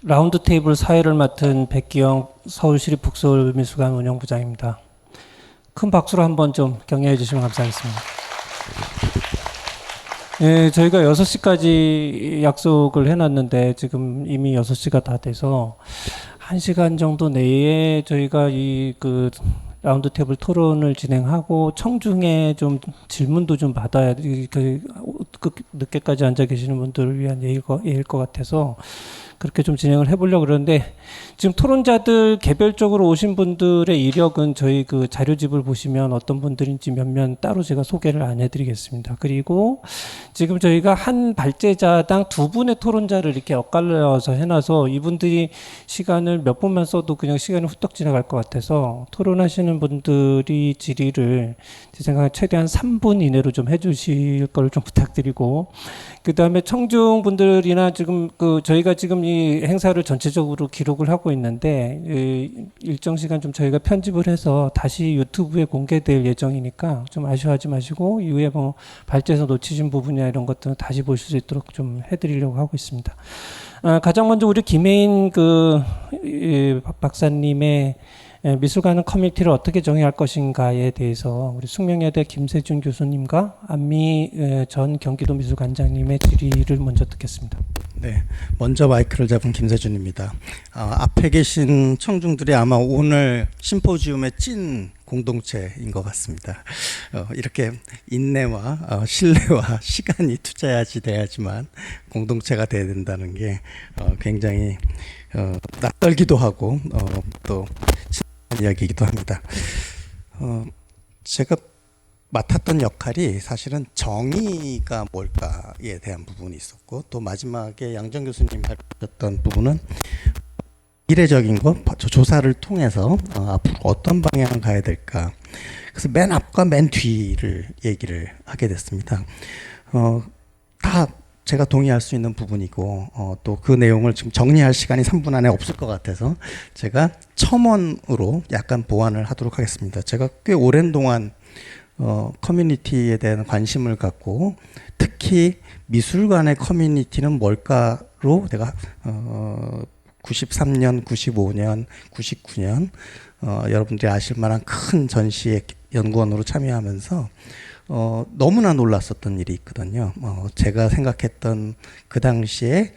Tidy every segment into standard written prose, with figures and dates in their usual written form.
라운드 테이블 사회를 맡은 백기영 서울시립북서울미술관 운영부장입니다. 큰 박수로 한번 좀 격려해 주시면 감사하겠습니다. 예, 저희가 6시까지 약속을 해놨는데 지금 이미 6시가 다 돼서 1시간 정도 내에 저희가 라운드 테이블 토론을 진행하고 청중에 좀 질문도 좀 받아야 늦게까지 앉아 계시는 분들을 위한 예일 것 같아서 그렇게 좀 진행을 해보려고 그러는데, 지금 토론자들 개별적으로 오신 분들의 이력은 저희 그 자료집을 보시면 어떤 분들인지 몇몇 따로 제가 소개를 안 해드리겠습니다. 그리고 지금 저희가 한 발제자당 2분의 토론자를 이렇게 엇갈려서 해놔서 이분들이 시간을 몇 분만 써도 그냥 시간이 후딱 지나갈 것 같아서 토론하시는 분들이 질의를 제 생각에 최대한 3분 이내로 좀 해주실 걸 좀 부탁드리고, 그 다음에 청중분들이나 지금 저희가 지금 이 행사를 전체적으로 기록을 하고 있는데 일정 시간 좀 저희가 편집을 해서 다시 유튜브에 공개될 예정이니까 좀 아쉬워하지 마시고 이후에 뭐 발제에서 놓치신 부분이나 이런 것들은 다시 보실 수 있도록 좀 해드리려고 하고 있습니다. 가장 먼저 우리 김혜인 박사님의 미술관은 커뮤니티를 어떻게 정의할 것인가에 대해서 우리 숙명여대 김세준 교수님과 안미 전 경기도 미술관장님의 질의를 먼저 듣겠습니다. 네, 먼저 마이크를 잡은 김세준입니다. 앞에 계신 청중들이 아마 오늘 심포지움의 찐 공동체인 것 같습니다. 이렇게 인내와 신뢰와 시간이 투자해야지 돼야지만 공동체가 돼야 된다는 게 굉장히 낯설기도 하고 또 이야기이기도 합니다. 제가 맡았던 역할이 사실은 정의가 뭘까에 대한 부분이 있었고, 또 마지막에 양정 교수님이 발표했던 부분은 미래적인 것, 조사를 통해서 앞으로 어떤 방향을 가야 될까. 그래서 맨 앞과 맨 뒤를 얘기를 하게 됐습니다. 다 제가 동의할 수 있는 부분이고, 또 그 내용을 지금 정리할 시간이 3분 안에 없을 것 같아서 제가 첨언으로 약간 보완을 하도록 하겠습니다. 제가 꽤 오랜 동안 커뮤니티에 대한 관심을 갖고, 특히 미술관의 커뮤니티는 뭘까로 내가 93년, 95년, 99년 여러분들이 아실 만한 큰 전시의 연구원으로 참여하면서 너무나 놀랐었던 일이 있거든요. 제가 생각했던 그 당시에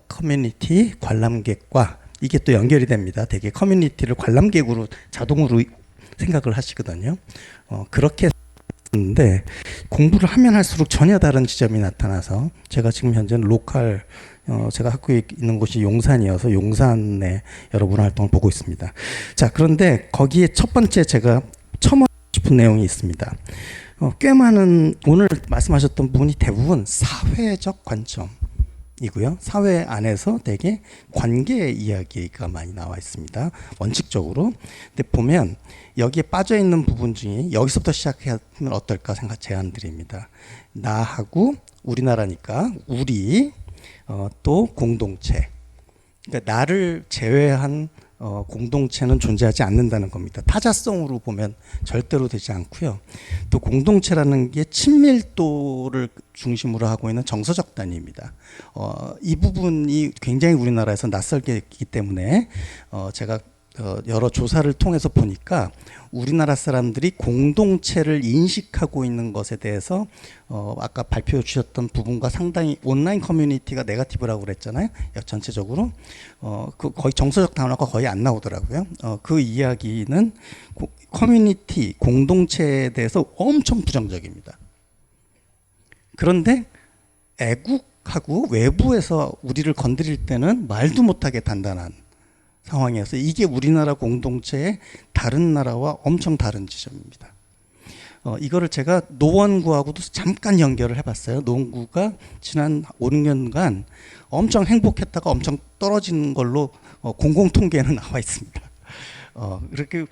커뮤니티 관람객과 이게 또 연결이 됩니다. 되게 커뮤니티를 관람객으로 자동으로 생각을 하시거든요. 그렇게 했는데 공부를 하면 할수록 전혀 다른 지점이 나타나서, 제가 지금 현재는 로컬 제가 학교 있는 곳이 용산이어서 용산의 여러분 활동을 보고 있습니다. 자, 그런데 거기에 첫 번째 제가 첨언하고 싶은 내용이 있습니다. 꽤 많은 오늘 말씀하셨던 부분이 대부분 사회적 관점이고요. 사회 안에서 되게 관계 이야기가 많이 나와 있습니다. 원칙적으로. 근데 보면 여기에 빠져 있는 부분 중에 여기서부터 시작하면 어떨까 생각 제안 드립니다. 나하고 우리나라니까 우리 또 공동체. 그러니까 나를 제외한 공동체는 존재하지 않는다는 겁니다. 타자성으로 보면 절대로 되지 않고요. 또 공동체라는 게 친밀도를 중심으로 하고 있는 정서적 단위입니다. 이 부분이 굉장히 우리나라에서 낯설게 있기 때문에 제가 여러 조사를 통해서 보니까 우리나라 사람들이 공동체를 인식하고 있는 것에 대해서 아까 발표해 주셨던 부분과 상당히 온라인 커뮤니티가 네거티브라고 그랬잖아요. 전체적으로 거의 정서적 단어가 거의 안 나오더라고요. 그 이야기는 커뮤니티 공동체에 대해서 엄청 부정적입니다. 그런데 애국하고 외부에서 우리를 건드릴 때는 말도 못하게 단단한 상황이어서 이게 우리나라 공동체의 다른 나라와 엄청 다른 지점입니다. 이거를 제가 노원구하고도 잠깐 연결을 해봤어요. 노원구가 지난 5, 6년간 엄청 행복했다가 엄청 떨어진 걸로 공공통계에는 나와 있습니다. 이렇게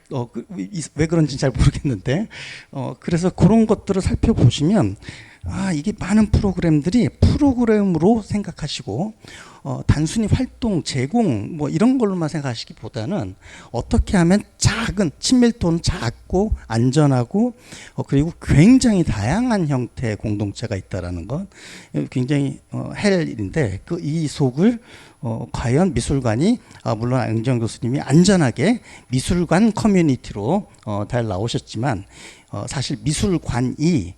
왜 그런지 잘 모르겠는데, 그래서 그런 것들을 살펴보시면 이게 많은 프로그램들이 프로그램으로 생각하시고 단순히 활동, 제공 뭐 이런 걸로만 생각하시기보다는 어떻게 하면 작은 친밀도는 작고 안전하고 그리고 굉장히 다양한 형태의 공동체가 있다라는 건 굉장히 할 일인데 이 속을 과연 미술관이 물론 안경 교수님이 안전하게 미술관 커뮤니티로 잘 나오셨지만 사실 미술관이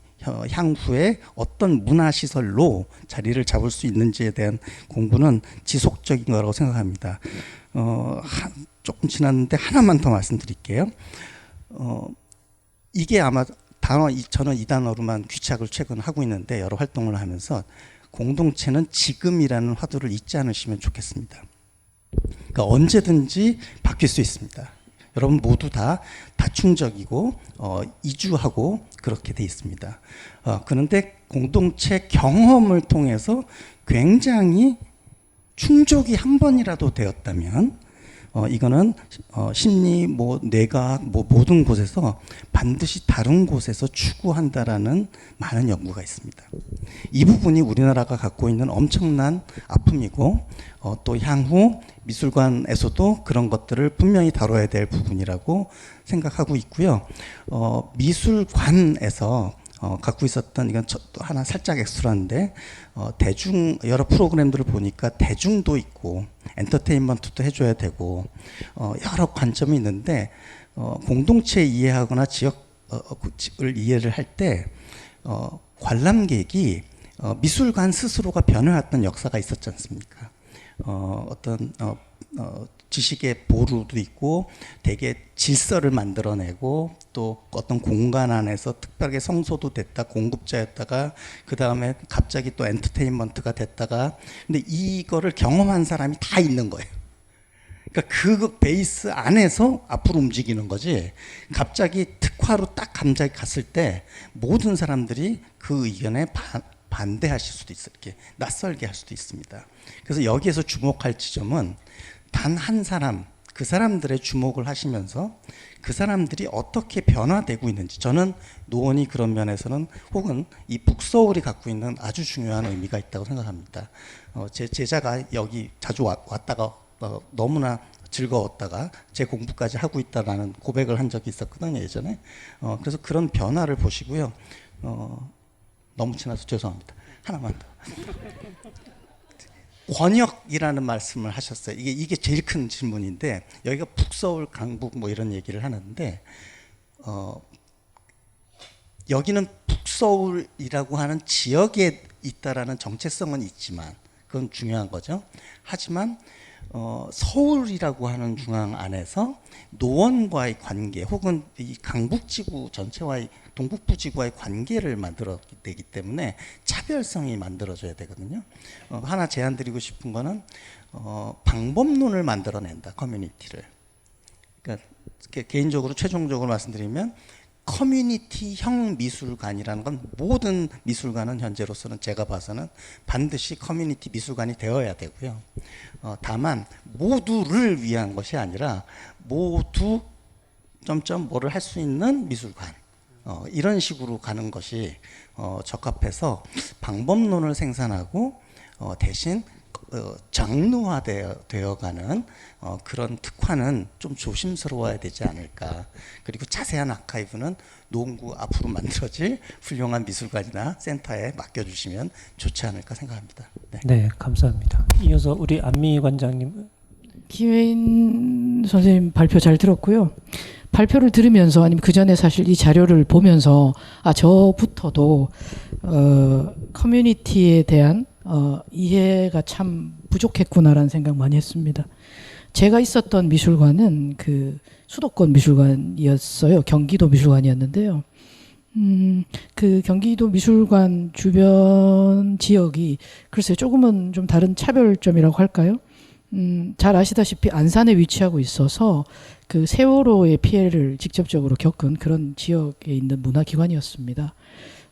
향후에 어떤 문화시설로 자리를 잡을 수 있는지에 대한 공부는 지속적인 거라고 생각합니다. 조금 지났는데 하나만 더 말씀드릴게요. 이게 아마 저는 이 단어로만 귀착을 최근 하고 있는데 여러 활동을 하면서 공동체는 지금이라는 화두를 잊지 않으시면 좋겠습니다. 그러니까 언제든지 바뀔 수 있습니다. 여러분 모두 다 다충적이고 이주하고 그렇게 돼 있습니다. 그런데 공동체 경험을 통해서 굉장히 충족이 한 번이라도 되었다면 이거는 심리, 뇌과학, 모든 곳에서 반드시 다른 곳에서 추구한다라는 많은 연구가 있습니다. 이 부분이 우리나라가 갖고 있는 엄청난 아픔이고 또 향후 미술관에서도 그런 것들을 분명히 다뤄야 될 부분이라고 생각하고 있고요. 미술관에서 갖고 있었던 이건 또 하나 살짝 액수라는데 여러 프로그램들을 보니까 대중도 있고 엔터테인먼트도 해줘야 되고 여러 관점이 있는데 공동체 이해하거나 지역을 이해를 할 때 관람객이 미술관 스스로가 변해왔던 역사가 있었지 않습니까? 어떤 지식의 보루도 있고 되게 질서를 만들어내고 또 어떤 공간 안에서 특별하게 성소도 됐다 공급자였다가 그 다음에 갑자기 또 엔터테인먼트가 됐다가 근데 이거를 경험한 사람이 다 있는 거예요. 그러니까 그 베이스 안에서 앞으로 움직이는 거지 갑자기 특화로 딱 갑자기 갔을 때 모든 사람들이 그 의견에 반대하실 수도 있어요. 이렇게 낯설게 할 수도 있습니다. 그래서 여기에서 주목할 지점은 단 한 사람, 그 사람들의 주목을 하시면서 그 사람들이 어떻게 변화되고 있는지 저는 노원이 그런 면에서는 혹은 이 북서울이 갖고 있는 아주 중요한 의미가 있다고 생각합니다. 제 제자가 여기 자주 왔다가 너무나 즐거웠다가 제 공부까지 하고 있다라는 고백을 한 적이 있었거든요 예전에. 그래서 그런 변화를 보시고요. 너무 지나서 죄송합니다. 하나만 더. 권역이라는 말씀을 하셨어요. 이게 제일 큰 질문인데 여기가 북서울, 강북 뭐 이런 얘기를 하는데 여기는 북서울이라고 하는 지역에 있다라는 정체성은 있지만 그건 중요한 거죠. 하지만 서울이라고 하는 중앙 안에서 노원과의 관계 혹은 이 강북지구 전체와의 동북부지구와의 관계를 만들어내기 때문에 차별성이 만들어져야 되거든요. 하나 제안 드리고 싶은 거는 방법론을 만들어낸다. 커뮤니티를. 그러니까 개인적으로 최종적으로 말씀드리면 커뮤니티형 미술관이라는 건 모든 미술관은 현재로서는 제가 봐서는 반드시 커뮤니티 미술관이 되어야 되고요. 다만 모두를 위한 것이 아니라 모두 뭐를 할 수 있는 미술관 이런 식으로 가는 것이 적합해서 방법론을 생산하고 대신 장르화되어가는 그런 특화는 좀 조심스러워야 되지 않을까. 그리고 자세한 아카이브는 노원구 앞으로 만들어질 훌륭한 미술관이나 센터에 맡겨주시면 좋지 않을까 생각합니다. 네, 네 감사합니다. 이어서 우리 안미 관장님. 김혜인 선생님 발표 잘 들었고요. 발표를 들으면서 아니면 그 전에 사실 이 자료를 보면서 저부터도 커뮤니티에 대한 이해가 참 부족했구나라는 생각 많이 했습니다. 제가 있었던 미술관은 그 수도권 미술관이었어요. 경기도 미술관이었는데요. 그 경기도 미술관 주변 지역이 글쎄 조금은 좀 다른 차별점이라고 할까요? 잘 아시다시피 안산에 위치하고 있어서 그 세월호의 피해를 직접적으로 겪은 그런 지역에 있는 문화기관이었습니다.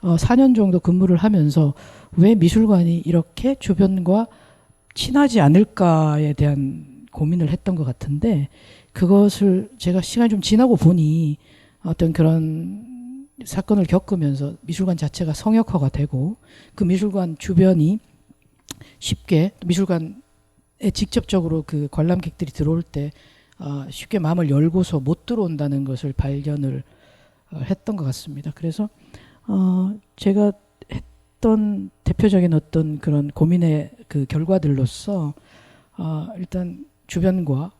4년 정도 근무를 하면서 왜 미술관이 이렇게 주변과 친하지 않을까에 대한 고민을 했던 것 같은데 그것을 제가 시간이 좀 지나고 보니 어떤 그런 사건을 겪으면서 미술관 자체가 성역화가 되고 그 미술관 주변이 쉽게 미술관에 직접적으로 그 관람객들이 들어올 때 쉽게 마음을 열고서 못 들어온다는 것을 발견을 했던 것 같습니다. 그래서 제가 했던 대표적인 어떤 그런 고민의 그 결과들로서 일단 주변과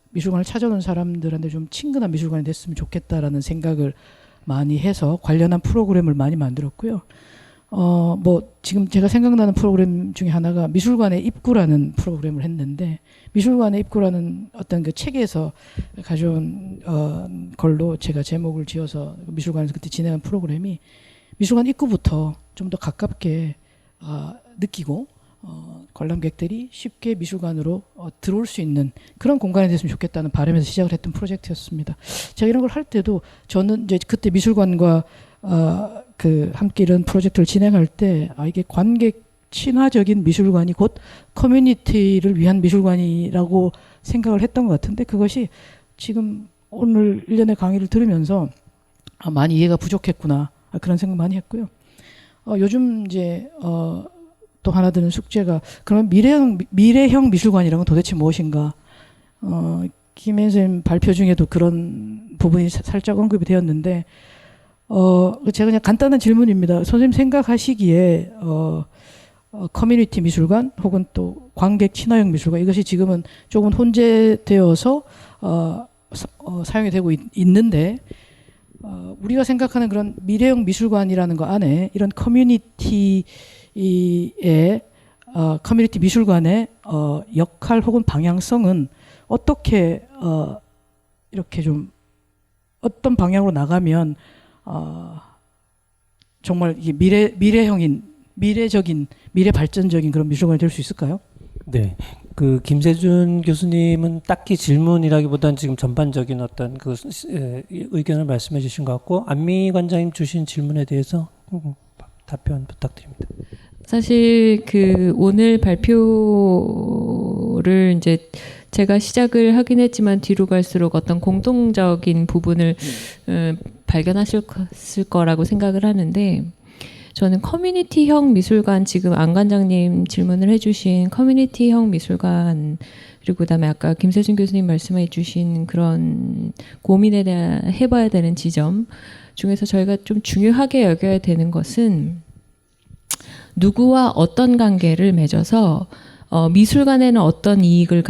미술관을 찾아오는 사람들한테 좀 친근한 미술관이 됐으면 좋겠다라는 생각을 많이 해서 관련한 프로그램을 많이 만들었고요. 뭐 지금 제가 생각나는 프로그램 중에 하나가 미술관의 입구라는 프로그램을 했는데, 미술관의 입구라는 어떤 그 책에서 가져온 걸로 제가 제목을 지어서 미술관에서 그때 진행한 프로그램이 미술관 입구부터 좀 더 가깝게 느끼고 관람객들이 쉽게 미술관으로 들어올 수 있는 그런 공간이 됐으면 좋겠다는 바람에서 시작을 했던 프로젝트였습니다. 제가 이런 걸 할 때도 저는 이제 그때 미술관과 그 함께 이런 프로젝트를 진행할 때 이게 관객 친화적인 미술관이 곧 커뮤니티를 위한 미술관이라고 생각을 했던 것 같은데, 그것이 지금 오늘 일련의 강의를 들으면서 많이 이해가 부족했구나 그런 생각 많이 했고요. 요즘 이제 또 하나 드는 숙제가 그러면 미래형 미술관이란 건 도대체 무엇인가? 김혜연 선생님 발표 중에도 그런 부분이 살짝 언급이 되었는데, 제가 그냥 간단한 질문입니다. 선생님 생각하시기에 커뮤니티 미술관 혹은 또 관객 친화형 미술관, 이것이 지금은 조금 혼재되어서 사용이 되고 있는데, 우리가 생각하는 그런 미래형 미술관이라는 거 안에 이런 커뮤니티 미술관의 역할 혹은 방향성은 어떻게 이렇게 좀 어떤 방향으로 나가면 정말 이게 미래적인 미래 발전적인 그런 미술관이 될 수 있을까요? 네. 그 김세준 교수님은 딱히 질문이라기보다는 지금 전반적인 어떤 그 의견을 말씀해 주신 것 같고, 안미 관장님 주신 질문에 대해서 답변 부탁드립니다. 사실 그 오늘 발표를 이제 제가 시작을 하긴 했지만 뒤로 갈수록 어떤 공통적인 부분을 발견하실 거라고 생각을 하는데, 저는 커뮤니티형 미술관, 지금 안 관장님 질문을 해주신 커뮤니티형 미술관, 그리고 그다음에 아까 김세준 교수님 말씀해 주신 그런 고민에 대한 해봐야 되는 지점 중에서 저희가 좀 중요하게 여겨야 되는 것은, 누구와 어떤 관계를 맺어서 미술관에는 어떤 이익을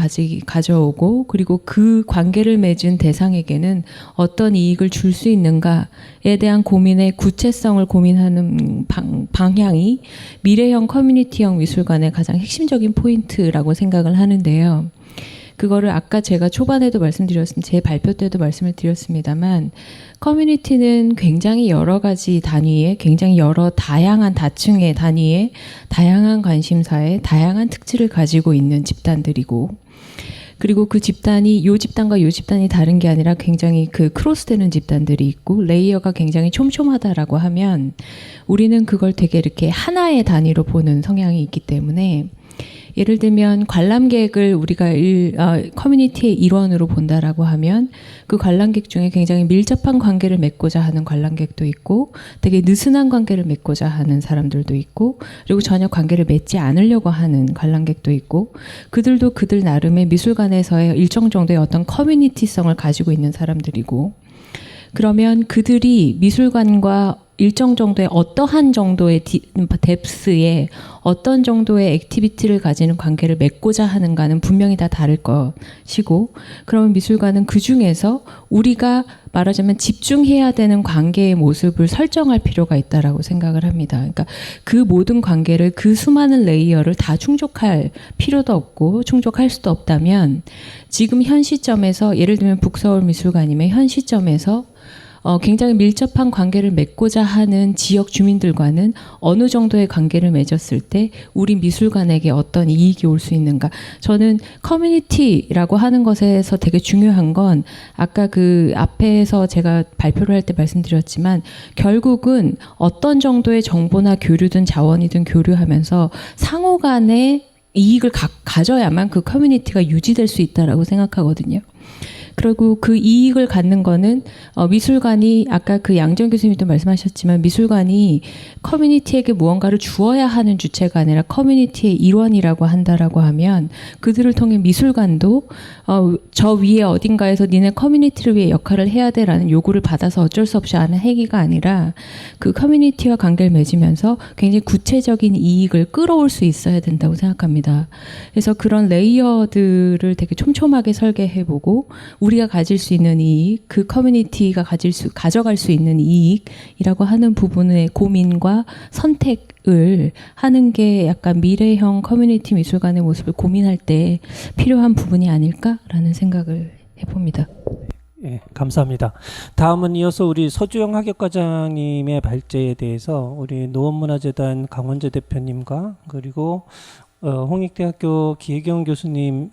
가져오고, 그리고 그 관계를 맺은 대상에게는 어떤 이익을 줄 수 있는가에 대한 고민의 구체성을 고민하는 방향이 미래형 커뮤니티형 미술관의 가장 핵심적인 포인트라고 생각을 하는데요. 그거를 아까 제가 초반에도 제 발표 때도 말씀을 드렸습니다만, 커뮤니티는 굉장히 여러 가지 단위의, 굉장히 여러 다양한 다층의 단위의 다양한 관심사에 다양한 특질을 가지고 있는 집단들이고, 그리고 그 집단이 요 집단과 요 집단이 다른 게 아니라 굉장히 그 크로스되는 집단들이 있고, 레이어가 굉장히 촘촘하다라고 하면 우리는 그걸 되게 이렇게 하나의 단위로 보는 성향이 있기 때문에, 예를 들면 관람객을 우리가 커뮤니티의 일원으로 본다라고 하면 그 관람객 중에 굉장히 밀접한 관계를 맺고자 하는 관람객도 있고, 되게 느슨한 관계를 맺고자 하는 사람들도 있고, 그리고 전혀 관계를 맺지 않으려고 하는 관람객도 있고, 그들도 그들 나름의 미술관에서의 일정 정도의 어떤 커뮤니티성을 가지고 있는 사람들이고, 그러면 그들이 미술관과 일정 정도의 어떠한 정도의 뎁스에 어떤 정도의 액티비티를 가지는 관계를 맺고자 하는가는 분명히 다 다를 것이고, 그러면 미술관은 그 중에서 우리가 말하자면 집중해야 되는 관계의 모습을 설정할 필요가 있다라고 생각을 합니다. 그러니까 그 모든 관계를, 그 수많은 레이어를 다 충족할 필요도 없고 충족할 수도 없다면, 지금 현 시점에서 예를 들면 북서울 미술관이면 현 시점에서 굉장히 밀접한 관계를 맺고자 하는 지역 주민들과는 어느 정도의 관계를 맺었을 때 우리 미술관에게 어떤 이익이 올 수 있는가. 저는 커뮤니티라고 하는 것에서 되게 중요한 건, 아까 그 앞에서 제가 발표를 할 때 말씀드렸지만, 결국은 어떤 정도의 정보나 교류든 자원이든 교류하면서 상호 간의 이익을 가져야만 그 커뮤니티가 유지될 수 있다라고 생각하거든요. 그리고 그 이익을 갖는 거는 미술관이 아까 그 양지연 교수님도 말씀하셨지만 미술관이 커뮤니티에게 무언가를 주어야 하는 주체가 아니라 커뮤니티의 일원이라고 한다라고 하면 그들을 통해 미술관도 저 위에 어딘가에서 니네 커뮤니티를 위해 역할을 해야 돼라는 요구를 받아서 어쩔 수 없이 하는 행위가 아니라 그 커뮤니티와 관계를 맺으면서 굉장히 구체적인 이익을 끌어올 수 있어야 된다고 생각합니다. 그래서 그런 레이어들을 되게 촘촘하게 설계해보고 우리가 가질 수 있는 이익, 그 커뮤니티가 가져갈 수 있는 이익이라고 하는 부분의 고민과 선택을 하는 게 약간 미래형 커뮤니티 미술관의 모습을 고민할 때 필요한 부분이 아닐까라는 생각을 해봅니다. 예, 감사합니다. 다음은 이어서 우리 서주영 학예과장님의 발제에 대해서 우리 노원문화재단 강원재 대표님과 그리고 홍익대학교 기혜경 교수님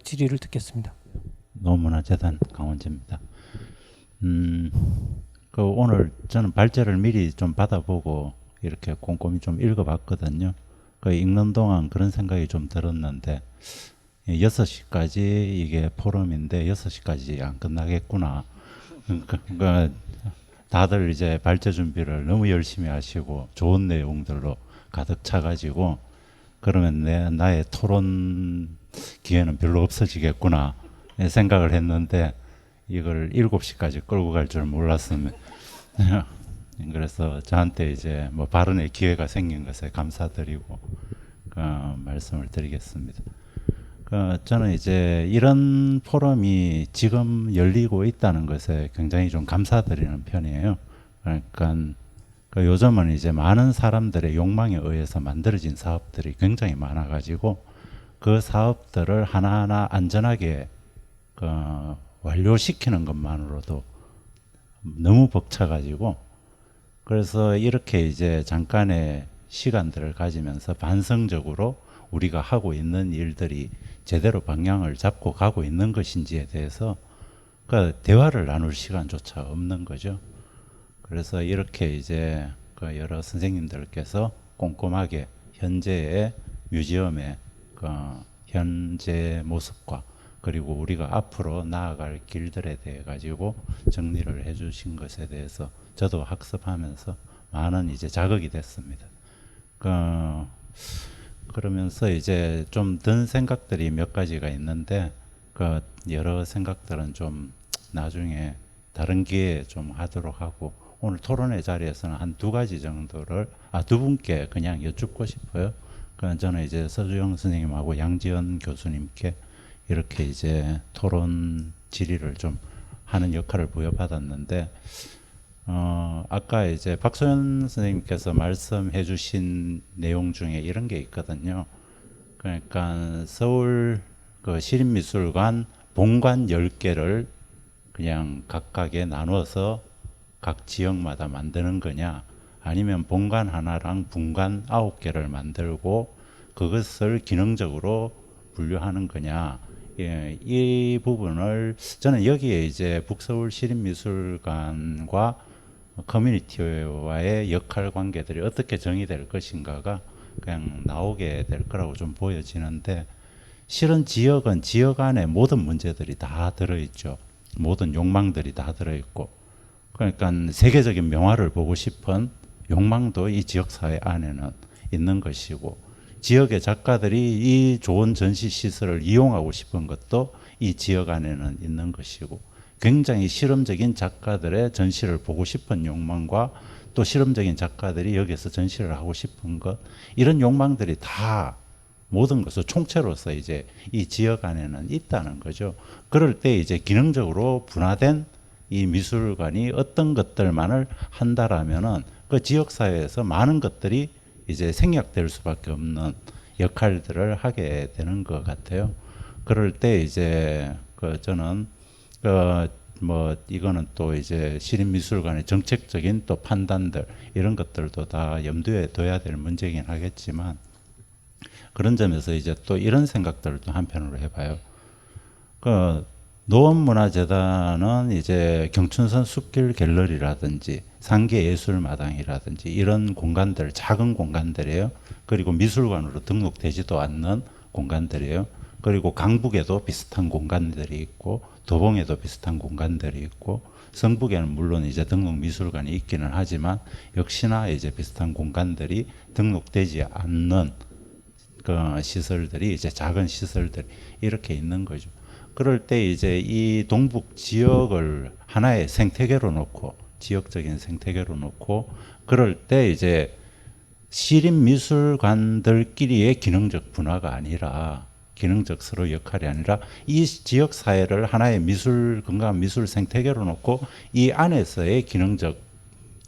질의를 듣겠습니다. 노원문화재단 강원재입니다. 오늘 저는 발제를 미리 좀 받아보고 이렇게 꼼꼼히 좀 읽어봤거든요. 읽는 동안 그런 생각이 좀 들었는데 6시까지 이게 포럼인데 6시까지 안 끝나겠구나. 그러니까 다들 이제 발제 준비를 너무 열심히 하시고 좋은 내용들로 가득 차가지고 그러면 나의 토론 기회는 별로 없어지겠구나 생각을 했는데 이걸 7시까지 끌고 갈 줄 몰랐으면 그래서 저한테 이제 뭐 발언의 기회가 생긴 것에 감사드리고 말씀을 드리겠습니다. 저는 이제 이런 포럼이 지금 열리고 있다는 것에 굉장히 좀 감사드리는 편이에요. 그러니까 요즘은 이제 많은 사람들의 욕망에 의해서 만들어진 사업들이 굉장히 많아가지고 그 사업들을 하나하나 안전하게 완료시키는 것만으로도 너무 벅차가지고 그래서 이렇게 이제 잠깐의 시간들을 가지면서 반성적으로 우리가 하고 있는 일들이 제대로 방향을 잡고 가고 있는 것인지에 대해서 대화를 나눌 시간조차 없는 거죠. 그래서 이렇게 이제 여러 선생님들께서 꼼꼼하게 현재의 뮤지엄의 현재 모습과 그리고 우리가 앞으로 나아갈 길들에 대해 가지고 정리를 해주신 것에 대해서 저도 학습하면서 많은 이제 자극이 됐습니다. 그러면서 이제 좀 든 생각들이 몇 가지가 있는데 여러 생각들은 좀 나중에 다른 기회에 좀 하도록 하고 오늘 토론회 자리에서는 한 2가지 정도를 두 분께 그냥 여쭙고 싶어요. 저는 이제 서주영 선생님하고 양지연 교수님께 이렇게 이제 토론 질의를 좀 하는 역할을 부여받았는데 아까 이제 박소연 선생님께서 말씀해 주신 내용 중에 이런 게 있거든요. 그러니까 서울 시립미술관 본관 10개를 그냥 각각에 나눠서 각 지역마다 만드는 거냐 아니면 본관 하나랑 분관 9개를 만들고 그것을 기능적으로 분류하는 거냐. 예, 이 부분을 저는 여기에 이제 북서울 시립미술관과 커뮤니티와의 역할 관계들이 어떻게 정의될 것인가가 그냥 나오게 될 거라고 좀 보여지는데 실은 지역은 지역 안에 모든 문제들이 다 들어있죠. 모든 욕망들이 다 들어있고 그러니까 세계적인 명화를 보고 싶은 욕망도 이 지역사회 안에는 있는 것이고 지역의 작가들이 이 좋은 전시 시설을 이용하고 싶은 것도 이 지역 안에는 있는 것이고 굉장히 실험적인 작가들의 전시를 보고 싶은 욕망과 또 실험적인 작가들이 여기서 전시를 하고 싶은 것 이런 욕망들이 다 모든 것을 총체로서 이제 이 지역 안에는 있다는 거죠. 그럴 때 이제 기능적으로 분화된 이 미술관이 어떤 것들만을 한다라면은 그 지역 사회에서 많은 것들이 이제 생략될 수밖에 없는 역할들을 하게 되는 것 같아요. 그럴 때 이제 저는 뭐 이거는 또 이제 시립미술관의 정책적인 또 판단들 이런 것들도 다 염두에 둬야 될 문제이긴 하겠지만 그런 점에서 이제 또 이런 생각들을 또 한편으로 해봐요. 노원문화재단은 이제 경춘선 숲길 갤러리라든지 상계예술마당이라든지 이런 공간들 작은 공간들이에요. 그리고 미술관으로 등록되지도 않는 공간들이에요. 그리고 강북에도 비슷한 공간들이 있고 도봉에도 비슷한 공간들이 있고 성북에는 물론 이제 등록 미술관이 있기는 하지만 역시나 이제 비슷한 공간들이 등록되지 않는 그 시설들이 이제 작은 시설들이 이렇게 있는 거죠. 그럴 때 이제 이 동북 지역을 하나의 생태계로 놓고 지역적인 생태계로 놓고 그럴 때 이제 시립 미술관들끼리의 기능적 분화가 아니라 기능적 서로 역할이 아니라 이 지역 사회를 하나의 건강한 미술 생태계로 놓고 이 안에서의 기능적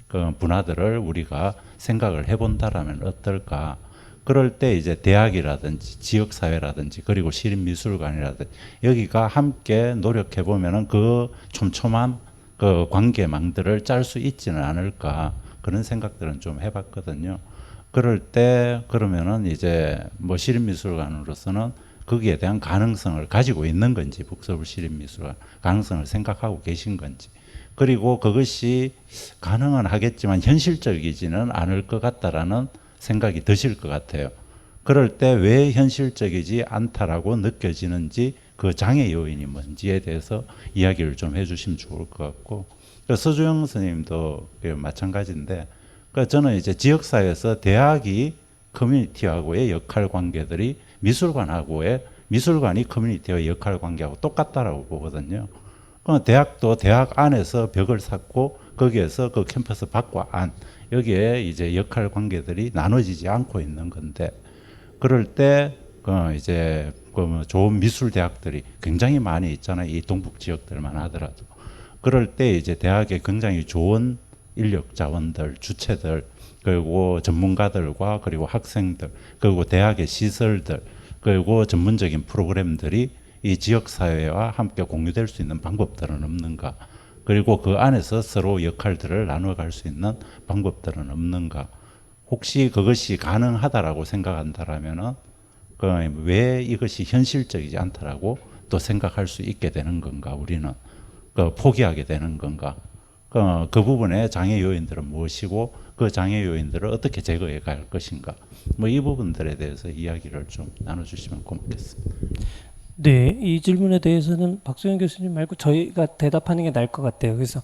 그 분화들을 우리가 생각을 해본다라면 어떨까? 그럴 때 이제 대학이라든지 지역 사회라든지 그리고 시립 미술관이라든지 여기가 함께 노력해 보면은 그 촘촘한 그 관계망들을 짤 수 있지는 않을까 그런 생각들은 좀 해봤거든요. 그럴 때 그러면은 이제 뭐 시립 미술관으로서는 거기에 대한 가능성을 가지고 있는 건지 북서울 시립미술관 가능성을 생각하고 계신 건지 그리고 그것이 가능은 하겠지만 현실적이지는 않을 것 같다라는 생각이 드실 것 같아요. 그럴 때 왜 현실적이지 않다라고 느껴지는지 그 장애 요인이 뭔지에 대해서 이야기를 좀 해주시면 좋을 것 같고 서주영 선생님도 마찬가지인데 저는 이제 지역사회에서 대학이 커뮤니티하고의 역할 관계들이 미술관이 커뮤니티와 역할 관계하고 똑같다라고 보거든요. 대학도 대학 안에서 벽을 쌓고 거기에서 그 캠퍼스 밖과 안 여기에 이제 역할 관계들이 나눠지지 않고 있는 건데 그럴 때 이제 좋은 미술 대학들이 굉장히 많이 있잖아요. 이 동북 지역들만 하더라도 그럴 때 이제 대학에 굉장히 좋은 인력 자원들, 주체들 그리고 전문가들과 그리고 학생들 그리고 대학의 시설들 그리고 전문적인 프로그램들이 이 지역사회와 함께 공유될 수 있는 방법들은 없는가 그리고 그 안에서 서로 역할들을 나눠갈 수 있는 방법들은 없는가 혹시 그것이 가능하다라고 생각한다라면은 왜 이것이 현실적이지 않다라고 또 생각할 수 있게 되는 건가 우리는 포기하게 되는 건가 그 부분의 장애 요인들은 무엇이고 그 장애 요인들을 어떻게 제거해 갈 것인가 뭐 이 부분들에 대해서 이야기를 좀 나눠주시면 고맙겠습니다. 네, 이 질문에 대해서는 박소영 교수님 말고 저희가 대답하는 게 나을 것 같아요. 그래서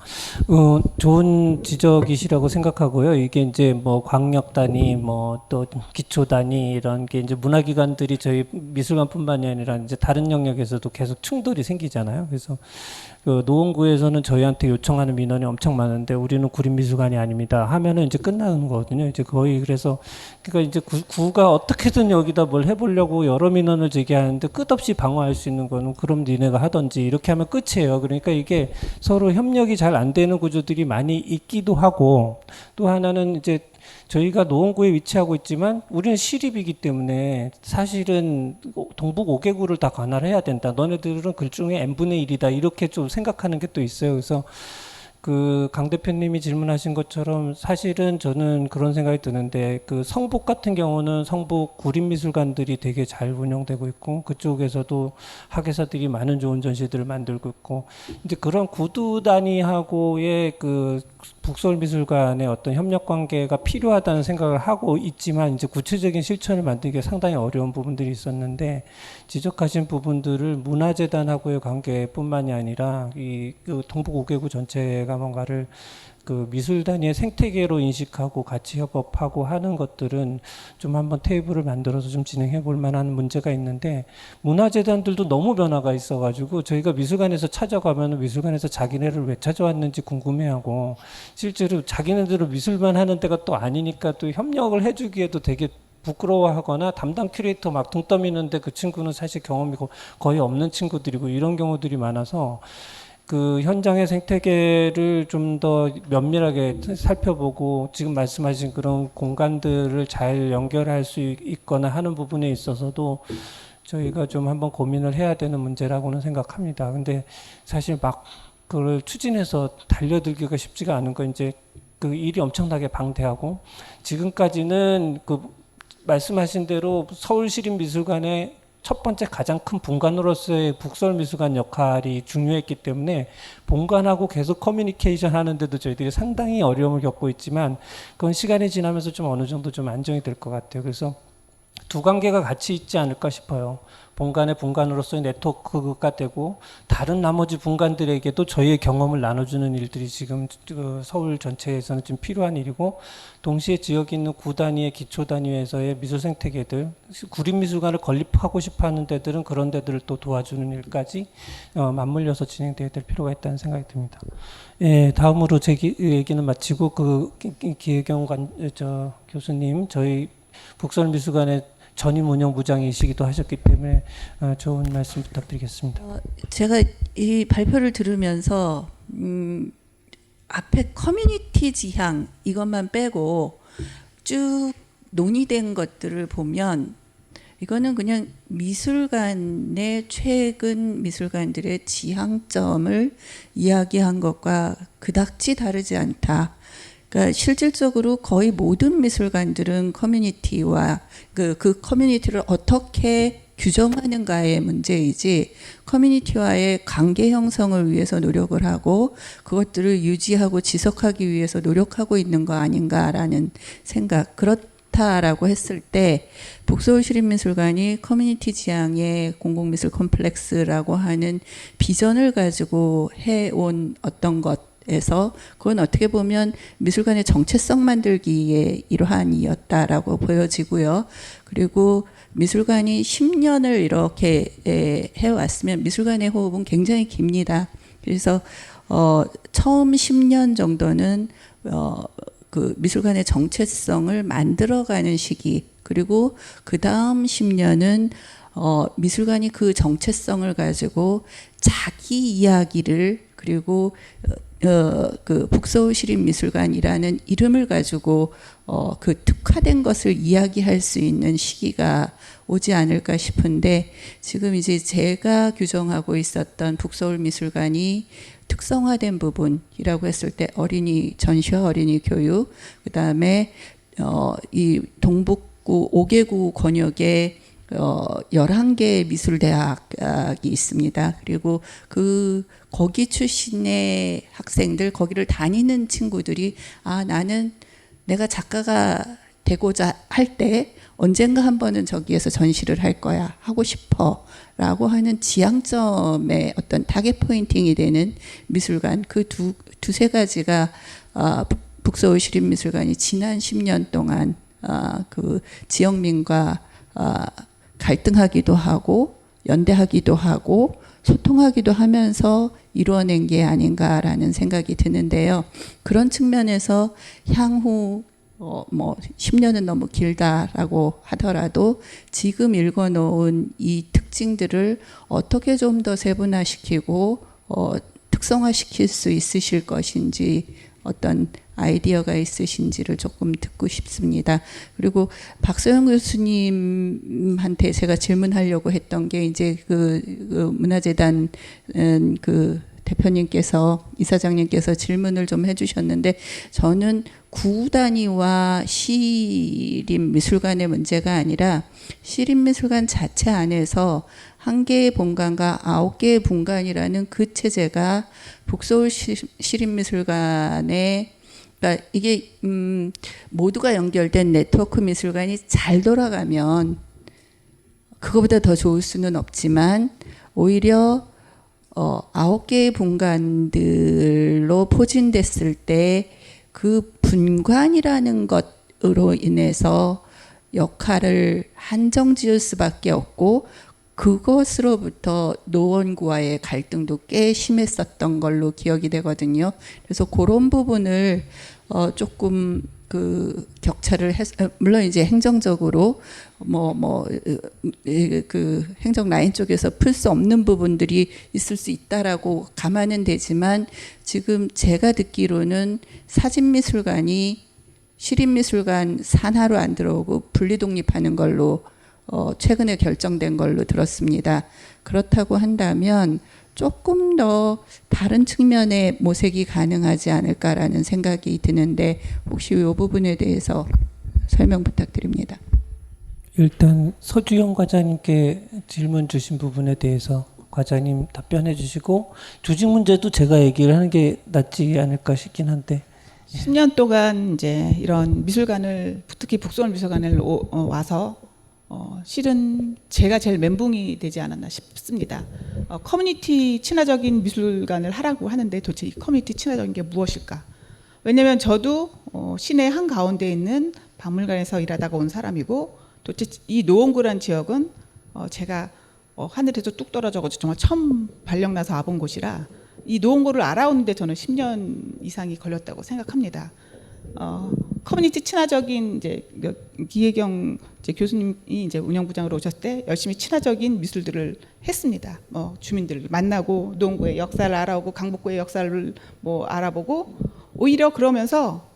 좋은 지적이시라고 생각하고요. 이게 이제 뭐 광역 단위, 뭐 또 기초 단위 이런 게 이제 문화기관들이 저희 미술관뿐만이 아니라 이제 다른 영역에서도 계속 충돌이 생기잖아요. 그래서 그 노원구에서는 저희한테 요청하는 민원이 엄청 많은데 우리는 구립미술관이 아닙니다 하면은 이제 끝나는 거거든요. 이제 거의 그래서 그러니까 이제 구가 어떻게든 여기다 뭘 해보려고 여러 민원을 제기하는데 끝없이 방어할 수 있는 거는 그럼 니네가 하던지 이렇게 하면 끝이에요. 그러니까 이게 서로 협력이 잘 안 되는 구조들이 많이 있기도 하고 또 하나는 이제 저희가 노원구에 위치하고 있지만 우리는 시립이기 때문에 사실은 동북 5개구를 다 관할해야 된다. 너네들은 그 중에 n분의 1이다. 이렇게 좀 생각하는 게 또 있어요. 그래서 그 강 대표님이 질문하신 것처럼 사실은 저는 그런 생각이 드는데 그 성북 같은 경우는 성북 구립미술관들이 되게 잘 운영되고 있고 그쪽에서도 학예사들이 많은 좋은 전시들을 만들고 있고 이제 그런 구두 단위하고의 그 북서울미술관의 어떤 협력 관계가 필요하다는 생각을 하고 있지만 이제 구체적인 실천을 만들기가 상당히 어려운 부분들이 있었는데 지적하신 부분들을 문화재단하고의 관계뿐만이 아니라 그 동북 5개구 전체가 뭔가를 그 미술 단위의 생태계로 인식하고 같이 협업하고 하는 것들은 좀 한번 테이블을 만들어서 좀 진행해 볼 만한 문제가 있는데 문화재단들도 너무 변화가 있어가지고 저희가 미술관에서 찾아가면 미술관에서 자기네를 왜 찾아왔는지 궁금해하고 실제로 자기네들은 미술만 하는 데가 또 아니니까 또 협력을 해주기에도 되게 부끄러워하거나 담당 큐레이터 막 등 떠미는데 그 친구는 사실 경험이 거의 없는 친구들이고 이런 경우들이 많아서 그 현장의 생태계를 좀 더 면밀하게 살펴보고 지금 말씀하신 그런 공간들을 잘 연결할 수 있거나 하는 부분에 있어서도 저희가 좀 한번 고민을 해야 되는 문제라고는 생각합니다. 근데 사실 막 그걸 추진해서 달려들기가 쉽지가 않은 건 이제 그 일이 엄청나게 방대하고 지금까지는 그 말씀하신 대로 서울시립미술관의 첫 번째 가장 큰 본관으로서의 북서울미술관 역할이 중요했기 때문에 본관하고 계속 커뮤니케이션 하는데도 저희들이 상당히 어려움을 겪고 있지만 그건 시간이 지나면서 좀 어느 정도 좀 안정이 될 것 같아요. 그래서 두 관계가 같이 있지 않을까 싶어요. 본관의 본관으로서의 네트워크가 되고 다른 나머지 분관들에게도 저희의 경험을 나눠주는 일들이 지금 그 서울 전체에서는 좀 필요한 일이고, 동시에 지역에 있는 구 단위의 기초 단위에서의 미술 생태계들, 구립미술관을 건립하고 싶어하는 데들은 그런 데들을 또 도와주는 일까지 맞물려서 진행돼야 될 필요가 있다는 생각이 듭니다. 예, 다음으로 제 얘기는 마치고 기혜경 교수님, 저희 북서울미술관의 전임 운영부장이시기도 하셨기 때문에 좋은 말씀 부탁드리겠습니다. 제가 이 발표를 들으면서 앞에 커뮤니티 지향 이것만 빼고 쭉 논의된 것들을 보면 이거는 그냥 미술관의 최근 미술관들의 지향점을 이야기한 것과 그닥지 다르지 않다. 그러니까 실질적으로 거의 모든 미술관들은 커뮤니티와 그 커뮤니티를 어떻게 규정하는가의 문제이지, 커뮤니티와의 관계 형성을 위해서 노력을 하고 그것들을 유지하고 지속하기 위해서 노력하고 있는 거 아닌가라는 생각. 그렇다라고 했을 때 북서울시립미술관이 커뮤니티 지향의 공공미술 컴플렉스라고 하는 비전을 가지고 해온 어떤 것에서 그건 어떻게 보면 미술관의 정체성 만들기의 일환이었다라고 보여지고요. 그리고 미술관이 10년을 이렇게 해왔으면 미술관의 호흡은 굉장히 깁니다. 그래서 처음 10년 정도는 그 미술관의 정체성을 만들어가는 시기, 그리고 그 다음 10년은 미술관이 그 정체성을 가지고 자기 이야기를, 그리고 그 북서울시립미술관이라는 이름을 가지고 그 특화된 것을 이야기할 수 있는 시기가 오지 않을까 싶은데, 지금 이제 제가 규정하고 있었던 북서울미술관이 특성화된 부분이라고 했을 때 어린이 전시와 어린이 교육, 그 다음에 이 동북구 5개구 권역에 11개의 미술대학이 있습니다. 그리고 거기 출신의 학생들, 거기를 다니는 친구들이 나는 내가 작가가 되고자 할 때 언젠가 한 번은 저기에서 전시를 할 거야, 하고 싶어 라고 하는 지향점의 어떤 타겟 포인팅이 되는 미술관, 그 두세 가지가 북서울시립미술관이 지난 10년 동안 그 지역민과 갈등하기도 하고 연대하기도 하고 소통하기도 하면서 이루어낸 게 아닌가라는 생각이 드는데요. 그런 측면에서 향후 10년은 너무 길다라고 하더라도 지금 읽어놓은 이 특징들을 어떻게 좀 더 세분화시키고 특성화시킬 수 있으실 것인지, 어떤 아이디어가 있으신지를 조금 듣고 싶습니다. 그리고 박서영 교수님한테 제가 질문하려고 했던 게, 이제 그 문화재단 그 대표님께서, 이사장님께서 질문을 좀 해주셨는데, 저는 구 단위와 시립미술관의 문제가 아니라 시립미술관 자체 안에서 1개의 본관과 9개의 분관이라는 그 체제가 북서울 시립미술관의, 그러니까 이게 모두가 연결된 네트워크 미술관이 잘 돌아가면 그거보다 더 좋을 수는 없지만, 오히려 9개의 분관들로 포진됐을 때 그 분관이라는 것으로 인해서 역할을 한정지을 수밖에 없고, 그것으로부터 노원구와의 갈등도 꽤 심했었던 걸로 기억이 되거든요. 그래서 그런 부분을 조금 그 격차를 물론 이제 행정적으로 그 행정 라인 쪽에서 풀 수 없는 부분들이 있을 수 있다라고 감안은 되지만, 지금 제가 듣기로는 사진미술관이 시립미술관 산하로 안 들어오고 분리 독립하는 걸로 최근에 결정된 걸로 들었습니다. 그렇다고 한다면 조금 더 다른 측면의 모색이 가능하지 않을까라는 생각이 드는데, 혹시 이 부분에 대해서 설명 부탁드립니다. 일단 서주영 과장님께 질문 주신 부분에 대해서 과장님 답변해 주시고, 조직 문제도 제가 얘기를 하는 게 낫지 않을까 싶긴 한데. 10년 동안 이제 이런 미술관을, 특히 북서울 미술관을 와서 실은 제가 제일 멘붕이 되지 않았나 싶습니다. 커뮤니티 친화적인 미술관을 하라고 하는데 도대체 이 커뮤니티 친화적인 게 무엇일까? 왜냐하면 저도 시내 한가운데 있는 박물관에서 일하다가 온 사람이고 도대체 이 노원구라는 지역은 제가 하늘에서 뚝 떨어져가지고 정말 처음 발령나서 와본 곳이라 이 노원구를 알아오는데 저는 10년 이상이 걸렸다고 생각합니다. 커뮤니티 친화적인 이제 기혜경 이제 교수님이 이제 운영부장으로 오셨을 때 열심히 친화적인 미술들을 했습니다. 주민들을 만나고 노원구의 역사를 알아오고 강북구의 역사를 알아보고 오히려 그러면서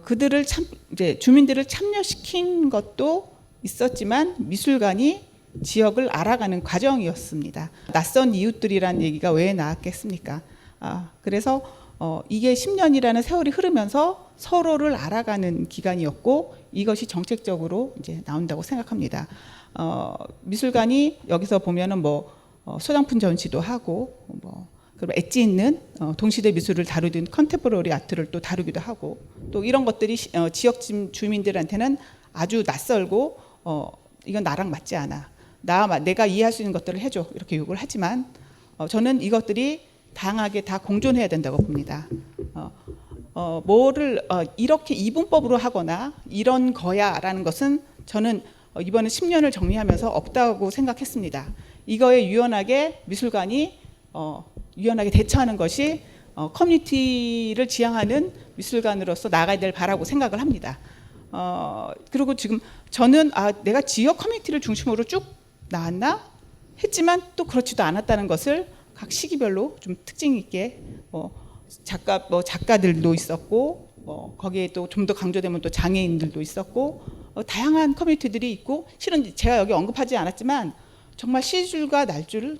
그들을 이제 주민들을 참여시킨 것도 있었지만 미술관이 지역을 알아가는 과정이었습니다. 낯선 이웃들이라는 얘기가 왜 나왔겠습니까? 그래서 이게 10년이라는 세월이 흐르면서 서로를 알아가는 기간이었고 이것이 정책적으로 이제 나온다고 생각합니다. 미술관이 여기서 보면은 소장품 전시도 하고 그리고 엣지 있는 동시대 미술을 다루든 컨템포러리 아트를 또 다루기도 하고 또 이런 것들이 지역 주민들한테는 아주 낯설고 이건 나랑 맞지 않아. 내가 이해할 수 있는 것들을 해줘 이렇게 요구를 하지만 저는 이것들이 다양하게 다 공존해야 된다고 봅니다. 뭐를 이렇게 이분법으로 하거나 이런 거야라는 것은 저는 이번에 10년을 정리하면서 없다고 생각했습니다. 이거에 유연하게 미술관이 유연하게 대처하는 것이 커뮤니티를 지향하는 미술관으로서 나가야 될 바라고 생각을 합니다. 그리고 지금 저는 내가 지역 커뮤니티를 중심으로 쭉 나왔나 했지만 또 그렇지도 않았다는 것을 각 시기별로 좀 특징 있게 작가들도 있었고 거기에 또 좀 더 강조되면 또 장애인들도 있었고 다양한 커뮤니티들이 있고 실은 제가 여기 언급하지 않았지만 정말 시줄과 날줄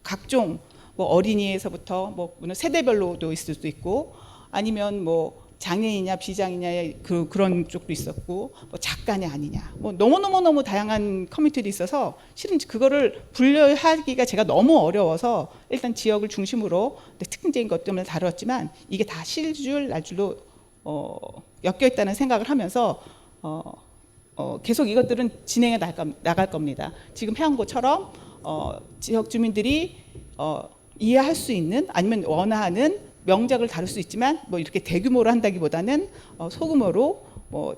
각종 어린이에서부터 세대별로도 있을 수도 있고 아니면 장애인이냐 비장애인냐의 그런 쪽도 있었고 작가냐 아니냐 너무 다양한 커뮤니티도 있어서 실은 그거를 분류하기가 제가 너무 어려워서 일단 지역을 중심으로 특징적인 것 때문에 다뤘지만 이게 다 실줄 날줄로 엮여 있다는 생각을 하면서 계속 이것들은 진행해 나갈 겁니다. 지금 해온 것처럼 지역 주민들이 이해할 수 있는 아니면 원하는 명작을 다룰 수 있지만 이렇게 대규모로 한다기보다는 소규모로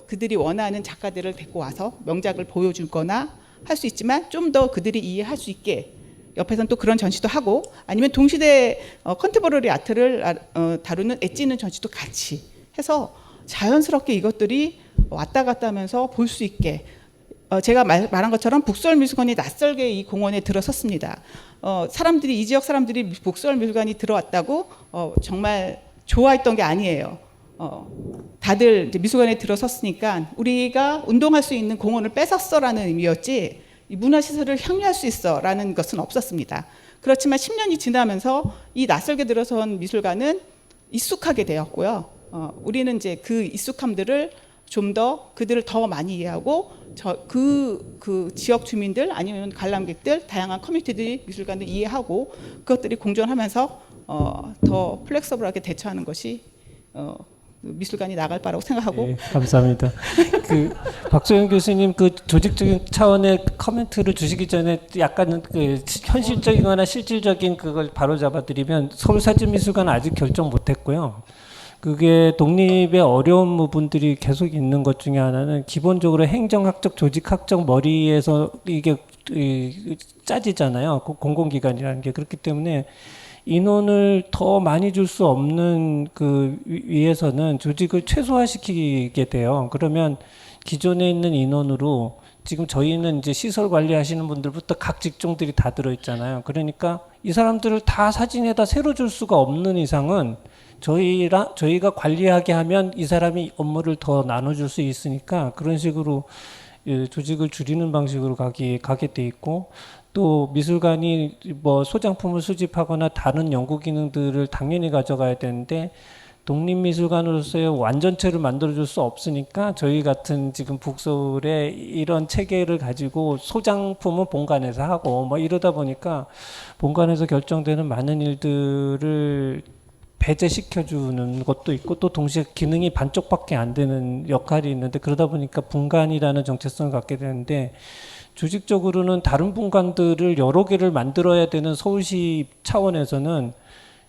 그들이 원하는 작가들을 데리고 와서 명작을 보여주거나 할 수 있지만 좀 더 그들이 이해할 수 있게 옆에서는 또 그런 전시도 하고 아니면 동시대 컨템포러리 아트를 다루는 엣지 있는 전시도 같이 해서 자연스럽게 이것들이 왔다 갔다 하면서 볼 수 있게 제가 말한 것처럼 북서울미술관이 낯설게 이 공원에 들어섰습니다. 이 지역 사람들이 북서울미술관이 들어왔다고 정말 좋아했던 게 아니에요. 다들 이제 미술관에 들어섰으니까 우리가 운동할 수 있는 공원을 뺏었어라는 의미였지 이 문화시설을 향유할 수 있어라는 것은 없었습니다. 그렇지만 10년이 지나면서 이 낯설게 들어선 미술관은 익숙하게 되었고요. 우리는 이제 그 익숙함들을 좀 더 그들을 더 많이 이해하고 그 지역 주민들 아니면 관람객들 다양한 커뮤니티들이 미술관을 이해하고 그것들이 공존하면서 더 플렉서블하게 대처하는 것이 미술관이 나갈 바라고 생각하고 감사합니다. 박소영 교수님 조직적인 차원의 코멘트를 주시기 전에 약간 현실적이거나 실질적인 그걸 바로 잡아드리면 서울사진미술관은 아직 결정 못했고요. 그게 독립의 어려운 부분들이 계속 있는 것 중에 하나는 기본적으로 행정학적, 조직학적 머리에서 이게 짜지잖아요. 공공기관이라는 게. 그렇기 때문에 인원을 더 많이 줄 수 없는 위에서는 조직을 최소화시키게 돼요. 그러면 기존에 있는 인원으로 지금 저희는 이제 시설 관리하시는 분들부터 각 직종들이 다 들어있잖아요. 그러니까 이 사람들을 다 사진에다 새로 줄 수가 없는 이상은 저희가 관리하게 하면 이 사람이 업무를 더 나눠줄 수 있으니까 그런 식으로 조직을 줄이는 방식으로 가게 돼 있고 또 미술관이 소장품을 수집하거나 다른 연구 기능들을 당연히 가져가야 되는데 독립미술관으로서의 완전체를 만들어줄 수 없으니까 저희 같은 지금 북서울의 이런 체계를 가지고 소장품은 본관에서 하고 이러다 보니까 본관에서 결정되는 많은 일들을 배제시켜주는 것도 있고 또 동시에 기능이 반쪽밖에 안 되는 역할이 있는데 그러다 보니까 분간이라는 정체성을 갖게 되는데 조직적으로는 다른 분간들을 여러 개를 만들어야 되는 서울시 차원에서는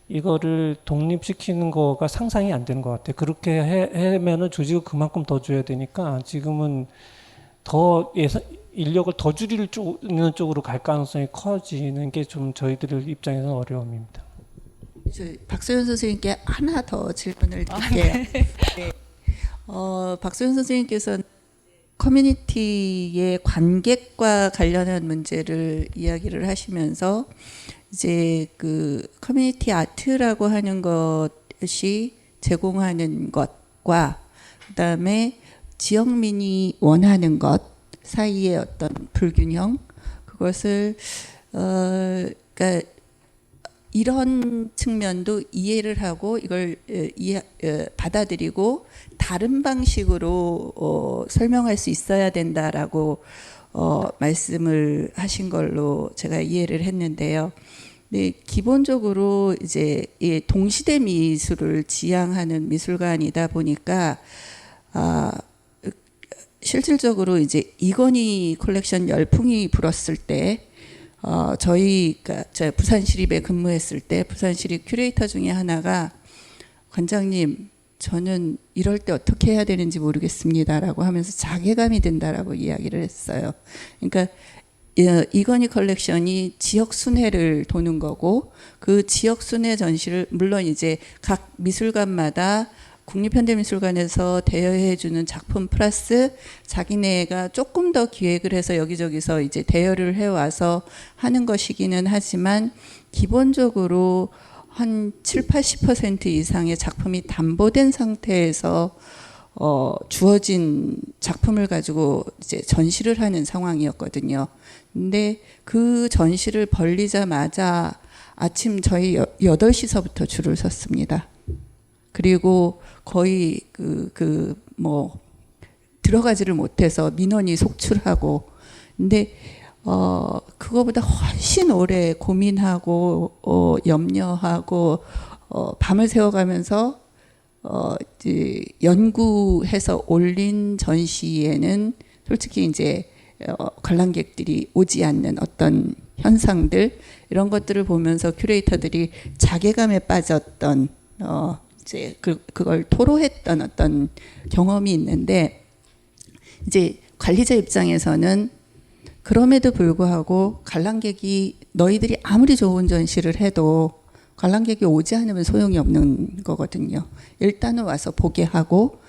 이거를 독립시키는 거가 상상이 안 되는 것 같아요. 그렇게 하면은 조직을 그만큼 더 줘야 되니까 지금은 더 인력을 더 줄이는 쪽으로 갈 가능성이 커지는 게 좀 저희들 입장에서는 어려움입니다. 박소연 선생님께 하나 더 질문을 드릴게요. 네. 박소연 선생님께서는 커뮤니티의 관객과 관련한 문제를 이야기를 하시면서 이제 그 커뮤니티 아트라고 하는 것이 제공하는 것과 그다음에 지역민이 원하는 것 사이의 어떤 불균형 그것을 그러니까 이런 측면도 이해를 하고 이걸 받아들이고 다른 방식으로 설명할 수 있어야 된다라고 말씀을 하신 걸로 제가 이해를 했는데요. 네, 기본적으로 이제 이 동시대 미술을 지향하는 미술관이다 보니까 실질적으로 이제 이건희 컬렉션 열풍이 불었을 때 저희가 제가 부산시립에 근무했을 때 부산시립 큐레이터 중에 하나가 관장님 저는 이럴 때 어떻게 해야 되는지 모르겠습니다라고 하면서 자괴감이 든다라고 이야기를 했어요. 그러니까 이건희 컬렉션이 지역 순회를 도는 거고 그 지역 순회 전시를 물론 이제 각 미술관마다 국립현대미술관에서 대여해주는 작품 플러스 자기네가 조금 더 기획을 해서 여기저기서 이제 대여를 해와서 하는 것이기는 하지만 기본적으로 한 70~80% 이상의 작품이 담보된 상태에서 주어진 작품을 가지고 이제 전시를 하는 상황이었거든요. 근데 그 전시를 벌리자마자 아침 저희 8시서부터 줄을 섰습니다. 그리고 거의 뭐 들어가지를 못해서 민원이 속출하고 근데 그거보다 훨씬 오래 고민하고 염려하고 밤을 새워가면서 이제 연구해서 올린 전시에는 솔직히 이제 관람객들이 오지 않는 어떤 현상들 이런 것들을 보면서 큐레이터들이 자괴감에 빠졌던 이제 그걸 토로했던 어떤 경험이 있는데 이제 관리자 입장에서는 그럼에도 불구하고 관람객이 너희들이 아무리 좋은 전시를 해도 관람객이 오지 않으면 소용이 없는 거거든요. 일단은 와서 보게 하고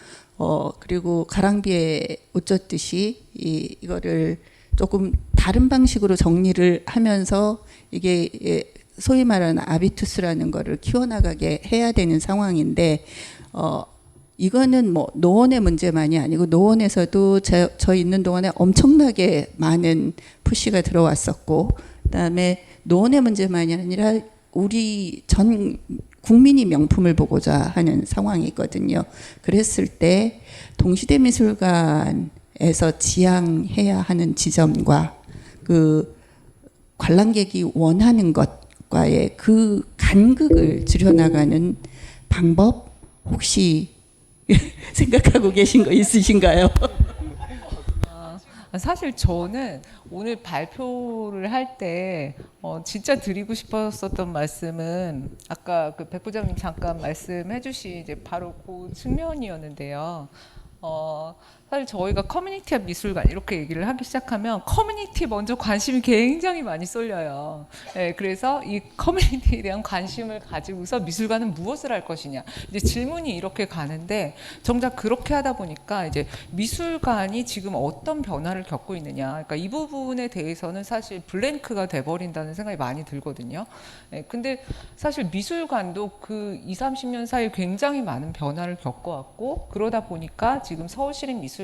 그리고 가랑비에 옷 젖듯이 이거를 조금 다른 방식으로 정리를 하면서 이게 소위 말하는 아비투스라는 거를 키워나가게 해야 되는 상황인데 이거는 뭐 노원의 문제만이 아니고 노원에서도 저 있는 동안에 엄청나게 많은 푸시가 들어왔었고 그다음에 노원의 문제만이 아니라 우리 전 국민이 명품을 보고자 하는 상황이거든요. 그랬을 때 동시대 미술관에서 지향해야 하는 지점과 그 관람객이 원하는 것과의 그 간극을 줄여나가는 방법 혹시 생각하고 계신 거 있으신가요? 사실 저는 오늘 발표를 할 때 진짜 드리고 싶었었던 말씀은 아까 그 백 부장님 잠깐 말씀해 주신 이제 바로 그 측면이었는데요. 사실 저희가 커뮤니티와 미술관 이렇게 얘기를 하기 시작하면 커뮤니티 먼저 관심이 굉장히 많이 쏠려요. 네, 그래서 이 커뮤니티에 대한 관심을 가지고서 미술관은 무엇을 할 것이냐 이제 질문이 이렇게 가는데 정작 그렇게 하다 보니까 이제 미술관이 지금 어떤 변화를 겪고 있느냐 그러니까 이 부분에 대해서는 사실 블랭크가 돼버린다는 생각이 많이 들거든요. 네, 근데 사실 미술관도 그 20~30년 사이에 굉장히 많은 변화를 겪어왔고 그러다 보니까 지금 서울시립미술관이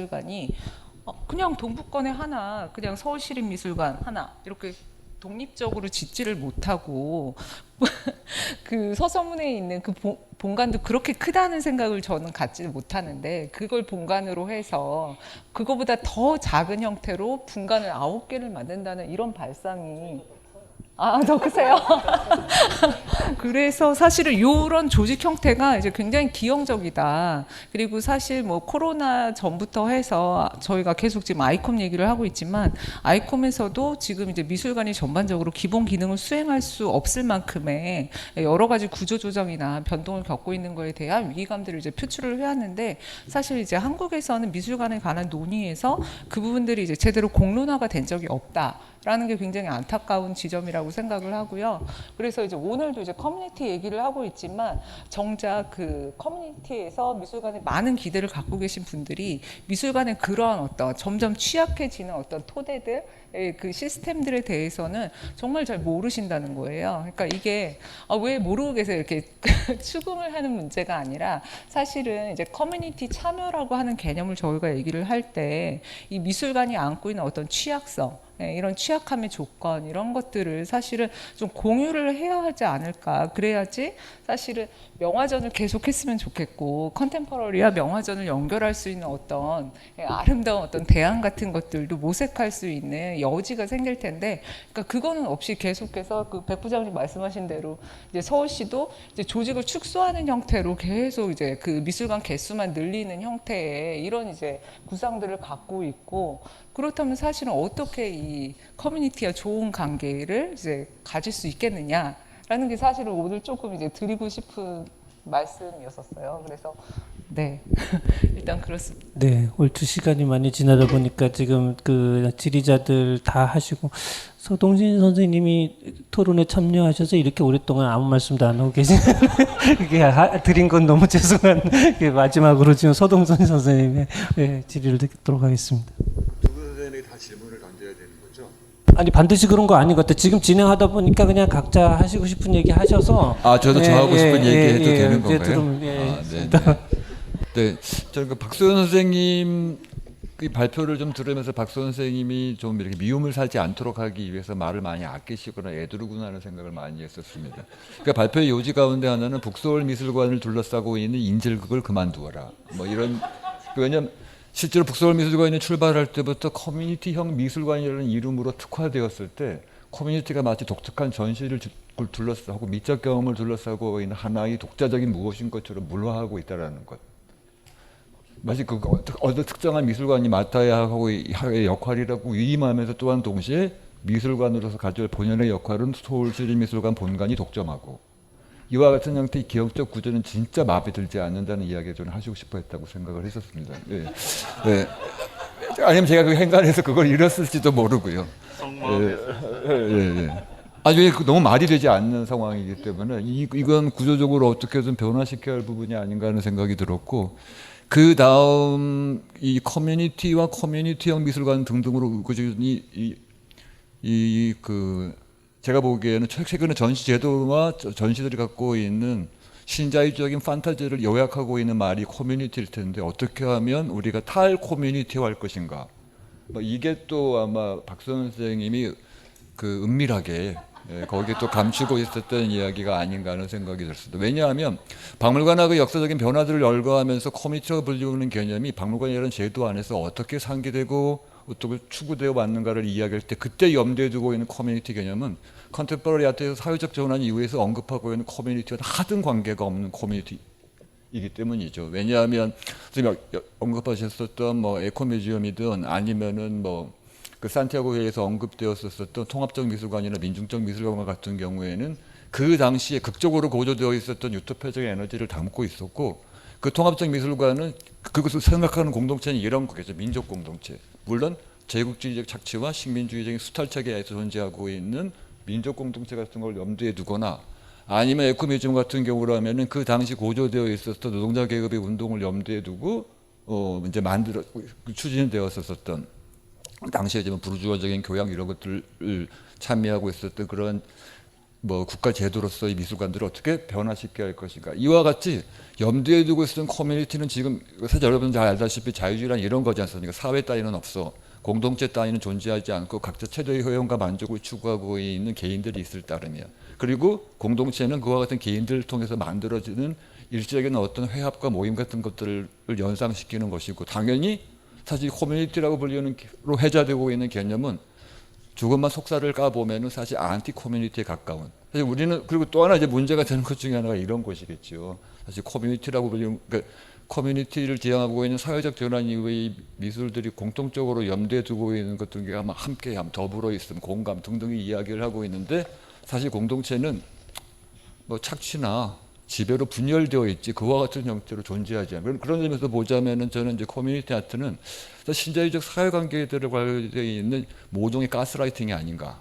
그냥 동북권에 하나 그냥 서울시립미술관 하나 이렇게 독립적으로 짓지를 못하고 그 서서문에 있는 그 본관도 그렇게 크다는 생각을 저는 갖지 못하는데 그걸 본관으로 해서 그거보다 더 작은 형태로 분관을 9개를 만든다는 이런 발상이 아, 더 크세요? 그래서 사실은 이런 조직 형태가 이제 굉장히 기형적이다. 그리고 사실 뭐 코로나 전부터 해서 저희가 계속 지금 아이콤 얘기를 하고 있지만 아이콤에서도 지금 이제 미술관이 전반적으로 기본 기능을 수행할 수 없을 만큼의 여러 가지 구조 조정이나 변동을 겪고 있는 거에 대한 위기감들을 이제 표출을 해왔는데 사실 이제 한국에서는 미술관에 관한 논의에서 그 부분들이 이제 제대로 공론화가 된 적이 없다. 라는 게 굉장히 안타까운 지점이라고 생각을 하고요. 그래서 이제 오늘도 이제 커뮤니티 얘기를 하고 있지만 정작 그 커뮤니티에서 미술관에 많은 기대를 갖고 계신 분들이 미술관의 그러한 어떤 점점 취약해지는 어떤 토대들 그 시스템들에 대해서는 정말 잘 모르신다는 거예요. 그러니까 이게 왜 모르고 계세요 이렇게 추궁을 하는 문제가 아니라 사실은 이제 커뮤니티 참여라고 하는 개념을 저희가 얘기를 할 때 이 미술관이 안고 있는 어떤 취약성 이런 취약함의 조건 이런 것들을 사실은 좀 공유를 해야 하지 않을까. 그래야지 사실은 명화전을 계속했으면 좋겠고 컨템퍼러리와 명화전을 연결할 수 있는 어떤 아름다운 어떤 대안 같은 것들도 모색할 수 있는 여지가 생길 텐데, 그러니까 그거는 없이 계속해서 그 백 부장님 말씀하신 대로 이제 서울시도 이제 조직을 축소하는 형태로 계속 이제 그 미술관 개수만 늘리는 형태의 이런 이제 구상들을 갖고 있고, 그렇다면 사실은 어떻게 이 커뮤니티와 좋은 관계를 이제 가질 수 있겠느냐라는 게 사실은 오늘 조금 이제 드리고 싶은 말씀이었었어요. 그래서 네 일단 그렇습니다. 네, 얼추 시간이 많이 지나다 보니까 지금 그 질의자들 다 하시고 서동진 선생님이 토론에 참여하셔서 이렇게 오랫동안 아무 말씀도 안 하고 계시는 이게 드린 건 너무 죄송한 마지막으로 지금 서동진 선생님의 질의를 듣도록 하겠습니다. 두 선생님이 다 질문을 던져야 되는 거죠? 아니 반드시 그런 거 아닌 것 같아요. 지금 진행하다 보니까 그냥 각자 하시고 싶은 얘기 하셔서 저도 저 하고 싶은 얘기 해도 되는 건가요? 들으면, 네. 네, 저는 그 박소연 선생님 그 발표를 좀 들으면서 박소연 선생님이 좀 이렇게 미움을 사지 않도록 하기 위해서 말을 많이 아끼시거나 애두르구나 하는 생각을 많이 했었습니다. 그러니까 발표의 요지 가운데 하나는 북서울 미술관을 둘러싸고 있는 인질극을 그만두어라. 뭐 이런, 왜냐면 실제로 북서울 미술관이 출발할 때부터 커뮤니티형 미술관이라는 이름으로 특화되었을 때 커뮤니티가 마치 독특한 전시를 둘러싸고 미적 경험을 둘러싸고 있는 하나의 독자적인 무엇인 것처럼 물화하고 있다는 것. 마치 그 어느 특정한 미술관이 맡아야 하고 할 역할이라고 위임하면서 또한 동시에 미술관으로서 가져올 본연의 역할은 서울시립미술관 본관이 독점하고, 이와 같은 형태의 기억적 구조는 진짜 마음에 들지 않는다는 이야기를 저는 하시고 싶어 했다고 생각을 했었습니다. 네. 네. 아니면 제가 그 행간에서 그걸 잃었을지도 모르고요. 아주 너무 말이 되지 않는 상황이기 때문에 이건 구조적으로 어떻게든 변화시켜야 할 부분이 아닌가 하는 생각이 들었고, 그 다음 이 커뮤니티와 커뮤니티형 미술관 등등으로 꾸준히 제가 보기에는 최근에 전시 제도와 전시들이 갖고 있는 신자유적인 판타지를 요약하고 있는 말이 커뮤니티일 텐데, 어떻게 하면 우리가 탈 커뮤니티화할 것인가. 이게 또 아마 박선 선생님이 그 은밀하게 거기에 또 감추고 있었던 이야기가 아닌가 하는 생각이 들었습니다. 왜냐하면 박물관하고 그 역사적인 변화들을 열거하면서 커뮤니티가 불리우는 개념이 박물관이라는 제도 안에서 어떻게 상기되고 어떻게 추구되어 왔는가를 이야기할 때 그때 염두에 두고 있는 커뮤니티 개념은 컨템퍼러리 아트에서 사회적 전환 이후에서 언급하고 있는 커뮤니티와 하등 관계가 없는 커뮤니티이기 때문이죠. 왜냐하면 지금 언급하셨었던 뭐 에코뮤지엄이든 아니면은 뭐 그 산티아고 회의에서 언급되었었던 통합적 미술관이나 민중적 미술관 같은 경우에는 그 당시에 극적으로 고조되어 있었던 유토피아적 에너지를 담고 있었고, 그 통합적 미술관은 그것을 생각하는 공동체는 이런 거겠죠. 민족 공동체. 물론 제국주의적 착취와 식민주의적인 수탈체계에서 존재하고 있는 민족 공동체 같은 걸 염두에 두거나, 아니면 에코뮤지엄 같은 경우라면은 그 당시 고조되어 있었던 노동자 계급의 운동을 염두에 두고 이제 추진되었었던 당시에 좀 부르주아적인 교양 이런 것들을 참여하고 있었던 그런 뭐 국가 제도로서의 미술관들을 어떻게 변화시켜야 할 것인가. 이와 같이 염두에 두고 있었던 커뮤니티는 지금 사실 여러분 잘 알다시피 자유주의란 이런 거지 않습니까? 사회 따위는 없어. 공동체 따위는 존재하지 않고 각자 최대의 효용과 만족을 추구하고 있는 개인들이 있을 따름이야. 그리고 공동체는 그와 같은 개인들을 통해서 만들어지는 일시적인 어떤 회합과 모임 같은 것들을 연상시키는 것이고, 당연히 사실 커뮤니티라고 불리는 로 회자되고 있는 개념은 조금만 속살을 까보면은 사실 안티 커뮤니티에 가까운. 사실 우리는 그리고 또 하나 이제 문제가 되는 것 중에 하나가 이런 것이겠죠. 사실 커뮤니티라고 불리는 그러니까 커뮤니티를 지향하고 있는 사회적 전환 이후의 미술들이 공통적으로 염두에 두고 있는 것 등이 아마 함께함, 더불어 있음, 공감 등등의 이야기를 하고 있는데 사실 공동체는 뭐 착취나 지배로 분열되어 있지 그와 같은 형태로 존재하지 않아요. 그런 점에서 보자면은 저는 이제 커뮤니티 아트는 신자유적 사회관계들에 관련되어 있는 모종의 가스라이팅이 아닌가.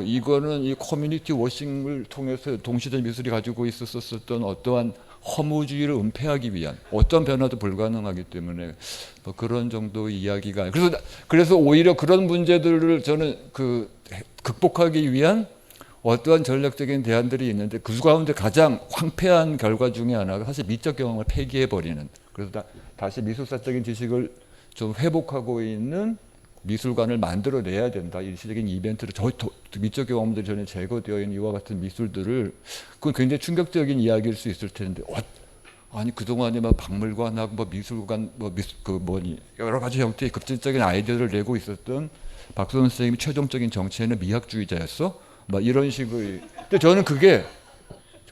이거는 이 커뮤니티 워싱을 통해서 동시대 미술이 가지고 있었던 어떠한 허무주의를 은폐하기 위한 어떤 변화도 불가능하기 때문에 뭐 그런 정도의 이야기가 그래서 오히려 그런 문제들을 저는 극복하기 위한 어떠한 전략적인 대안들이 있는데 그 가운데 가장 황폐한 결과 중에 하나가 사실 미적 경험을 폐기해버리는 그래서 다시 미술사적인 지식을 좀 회복하고 있는 미술관을 만들어내야 된다. 일시적인 이벤트를 미적 경험들이 전혀 제거되어 있는 이와 같은 미술들을 그건 굉장히 충격적인 이야기일 수 있을 텐데 아니 그동안에 막 박물관하고 뭐 미술관 여러 가지 형태의 급진적인 아이디어를 내고 있었던 박소연 선생님이 최종적인 정체는 미학주의자였어? 막 이런 식의. 근데 저는 그게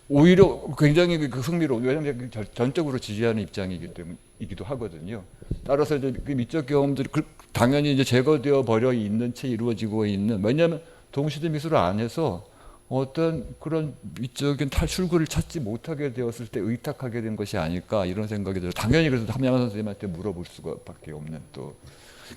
오히려 굉장히 흥미로운 왜냐하면 전적으로 지지하는 입장이기도 하거든요. 따라서 이제 그 미적 경험들이 당연히 이제 제거되어 버려 있는 채 이루어지고 있는 왜냐하면 동시대 미술 안에서 어떤 그런 미적인 탈출구를 찾지 못하게 되었을 때 의탁하게 된 것이 아닐까 이런 생각이 들어요. 당연히 그래서 함양환 선생님한테 물어볼 수밖에 없는 또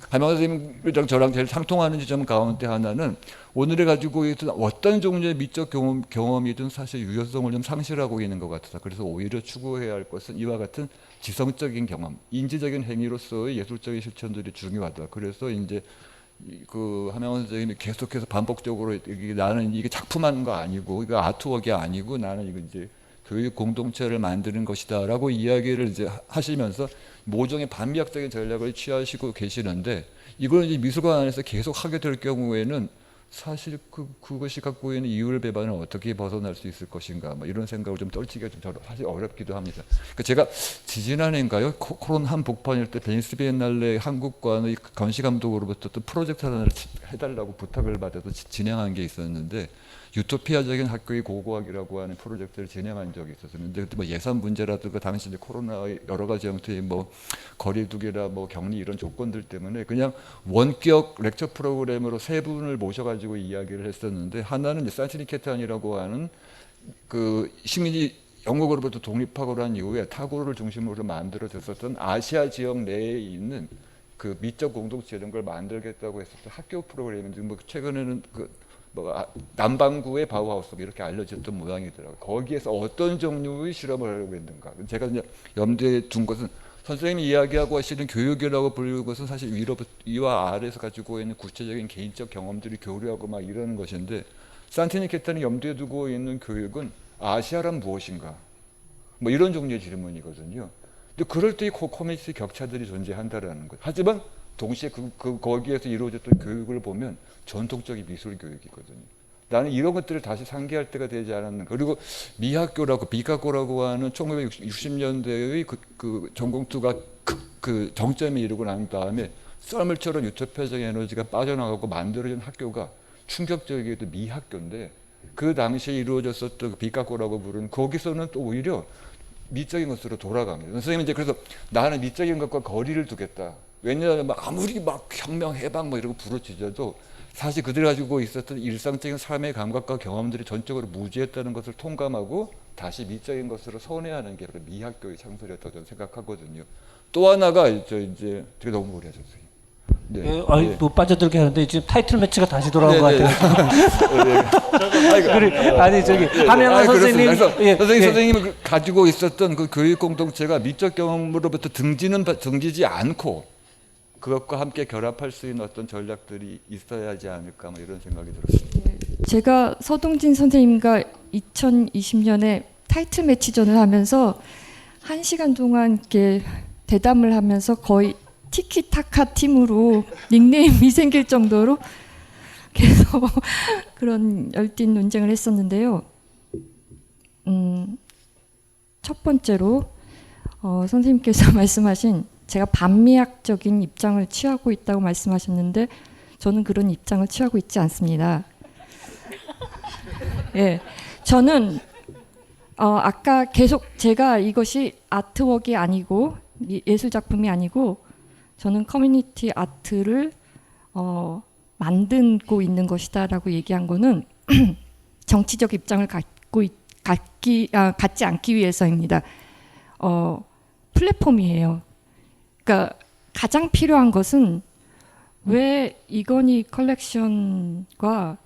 함양환 선생님이랑 저랑 제일 상통하는 지점 가운데 하나는 오늘에 가지고 있던 어떤 종류의 미적 경험이든 사실 유효성을 좀 상실하고 있는 것 같아서 그래서 오히려 추구해야 할 것은 이와 같은 지성적인 경험, 인지적인 행위로서의 예술적인 실천들이 중요하다. 그래서 이제 함양환 선생님이 계속해서 반복적으로 나는 이게 작품하는 거 아니고 이거 아트웍이 아니고 나는 이거 이제 교육 공동체를 만드는 것이다라고 이야기를 이제 하시면서 모종의 반미학적인 전략을 취하시고 계시는데 이걸 이제 미술관 안에서 계속 하게 될 경우에는 사실 그것이 갖고 있는 이율 배반을 어떻게 벗어날 수 있을 것인가 뭐 이런 생각을 좀 떨치기가 좀 사실 어렵기도 합니다. 그러니까 제가 지지난해인가요? 코론 한복판일 때 베니스 비엔날레 한국관의 건시 감독으로부터 또 프로젝트 하나를 해달라고 부탁을 받아서 진행한 게 있었는데 유토피아적인 학교의 고고학이라고 하는 프로젝트를 진행한 적이 있었는데 그때 뭐 예산 문제라든가 당시 이제 코로나의 여러 가지 형태의 뭐 거리두기나 뭐 격리 이런 조건들 때문에 그냥 원격 렉처 프로그램으로 세 분을 모셔가지고 이야기를 했었는데 하나는 이제 산티니케탄이라고 하는 그 식민지 영국으로부터 독립하고 난 이후에 타고를 중심으로 만들어졌었던 아시아 지역 내에 있는 그 미적 공동체 이런 걸 만들겠다고 했었던 학교 프로그램인데 뭐 최근에는 남반구의 바우하우스 이렇게 알려졌던 모양이더라고요. 거기에서 어떤 종류의 실험을 하려고 했는가. 제가 이제 염두에 둔 것은 선생님이 이야기하고 하시는 교육이라고 부르는 것은 사실 위와 아래에서 가지고 있는 구체적인 개인적 경험들이 교류하고 막 이러는 것인데 산티니케탄이 염두에 두고 있는 교육은 아시아란 무엇인가. 뭐 이런 종류의 질문이거든요. 근데 그럴 때 이 커뮤니티 격차들이 존재한다라는 것. 하지만 동시에 거기에서 이루어졌던 교육을 보면 전통적인 미술 교육이거든요. 나는 이런 것들을 다시 상기할 때가 되지 않았는가. 그리고 미학교라고 비카고라고 하는 1960년대의 그 전공투가 그 정점에 이르고 난 다음에 썰물처럼 유토피아적 에너지가 빠져나가고 만들어진 학교가 충격적이게도 미학교인데 그 당시에 이루어졌었던 비카고라고 부르는 거기서는 또 오히려 미적인 것으로 돌아갑니다. 선생님은 이제 그래서 나는 미적인 것과 거리를 두겠다. 왜냐하면 아무리 막 혁명, 해방 뭐 이러고 부르짖어도 사실 그들이 가지고 있었던 일상적인 삶의 감각과 경험들이 전적으로 무지했다는 것을 통감하고 다시 미적인 것으로 선회하는 게 바로 미학교의 창설이었다고 저는 생각하거든요. 또 하나가 이제 되게 너무 오래 하셨어요. 네. 네. 또 빠져들게 하는데 지금 타이틀 매치가 다시 돌아온 것 같아요. 아니 저기 함양환 선생님, 선생님이 가지고 있었던 그 교육 공동체가 미적 경험으로부터 등지지 않고 그것과 함께 결합할 수 있는 어떤 전략들이 있어야 하지 않을까 뭐 이런 생각이 들었습니다. 제가 서동진 선생님과 2020년에 타이틀 매치전을 하면서 1시간 동안 이렇게 대담을 하면서 거의 티키타카 팀으로 닉네임이 생길 정도로 계속 그런 열띤 논쟁을 했었는데요. 첫 번째로 선생님께서 말씀하신 제가 반미학적인 입장을 취하고 있다고 말씀하셨는데 저는 그런 입장을 취하고 있지 않습니다. 예, 저는 아까 계속 제가 이것이 아트웍이 아니고 예술 작품이 아니고 저는 커뮤니티 아트를 만들고 있는 것이다라고 얘기한 거는 정치적 입장을 갖지 않기 위해서입니다. 플랫폼이에요. 그러니까 가장 필요한 것은 왜 이건희 컬렉션과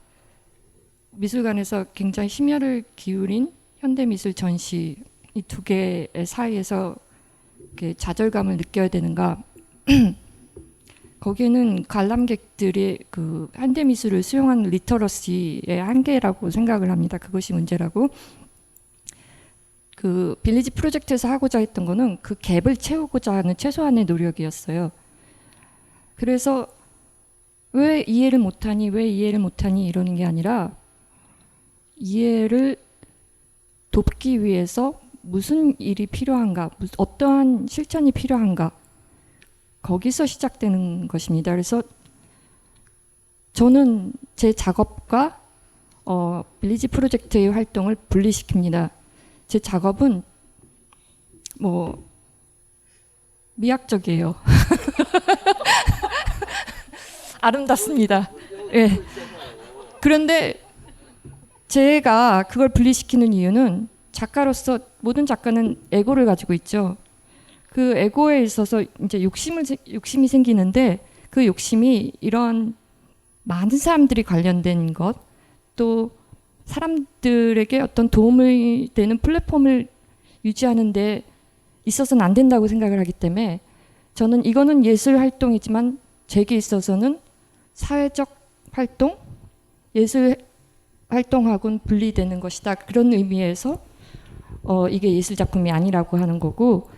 미술관에서 굉장히 심혈을 기울인 현대미술 전시 이 두 개의 사이에서 이렇게 좌절감을 느껴야 되는가? 거기에는 관람객들이 그 현대미술을 수용하는 리터러시의 한계라고 생각을 합니다. 그것이 문제라고. 그 빌리지 프로젝트에서 하고자 했던 거는 그 갭을 채우고자 하는 최소한의 노력이었어요. 그래서 왜 이해를 못하니 이러는 게 아니라 이해를 돕기 위해서 무슨 일이 필요한가, 어떠한 실천이 필요한가, 거기서 시작되는 것입니다. 그래서 저는 제 작업과 빌리지 프로젝트의 활동을 분리시킵니다. 제 작업은 뭐 미학적이에요. 아름답습니다. 예. 그런데 제가 그걸 분리시키는 이유는 작가로서 모든 작가는 에고를 가지고 있죠. 그 에고에 있어서 이제 욕심이 생기는데 그 욕심이 이런 많은 사람들이 관련된 것, 또 사람들에게 어떤 도움이 되는 플랫폼을 유지하는 데 있어서는 안 된다고 생각을 하기 때문에 저는 이거는 예술 활동이지만 제게 있어서는 사회적 활동, 예술 활동하고는 분리되는 것이다. 그런 의미에서 이게 예술 작품이 아니라고 하는 거고,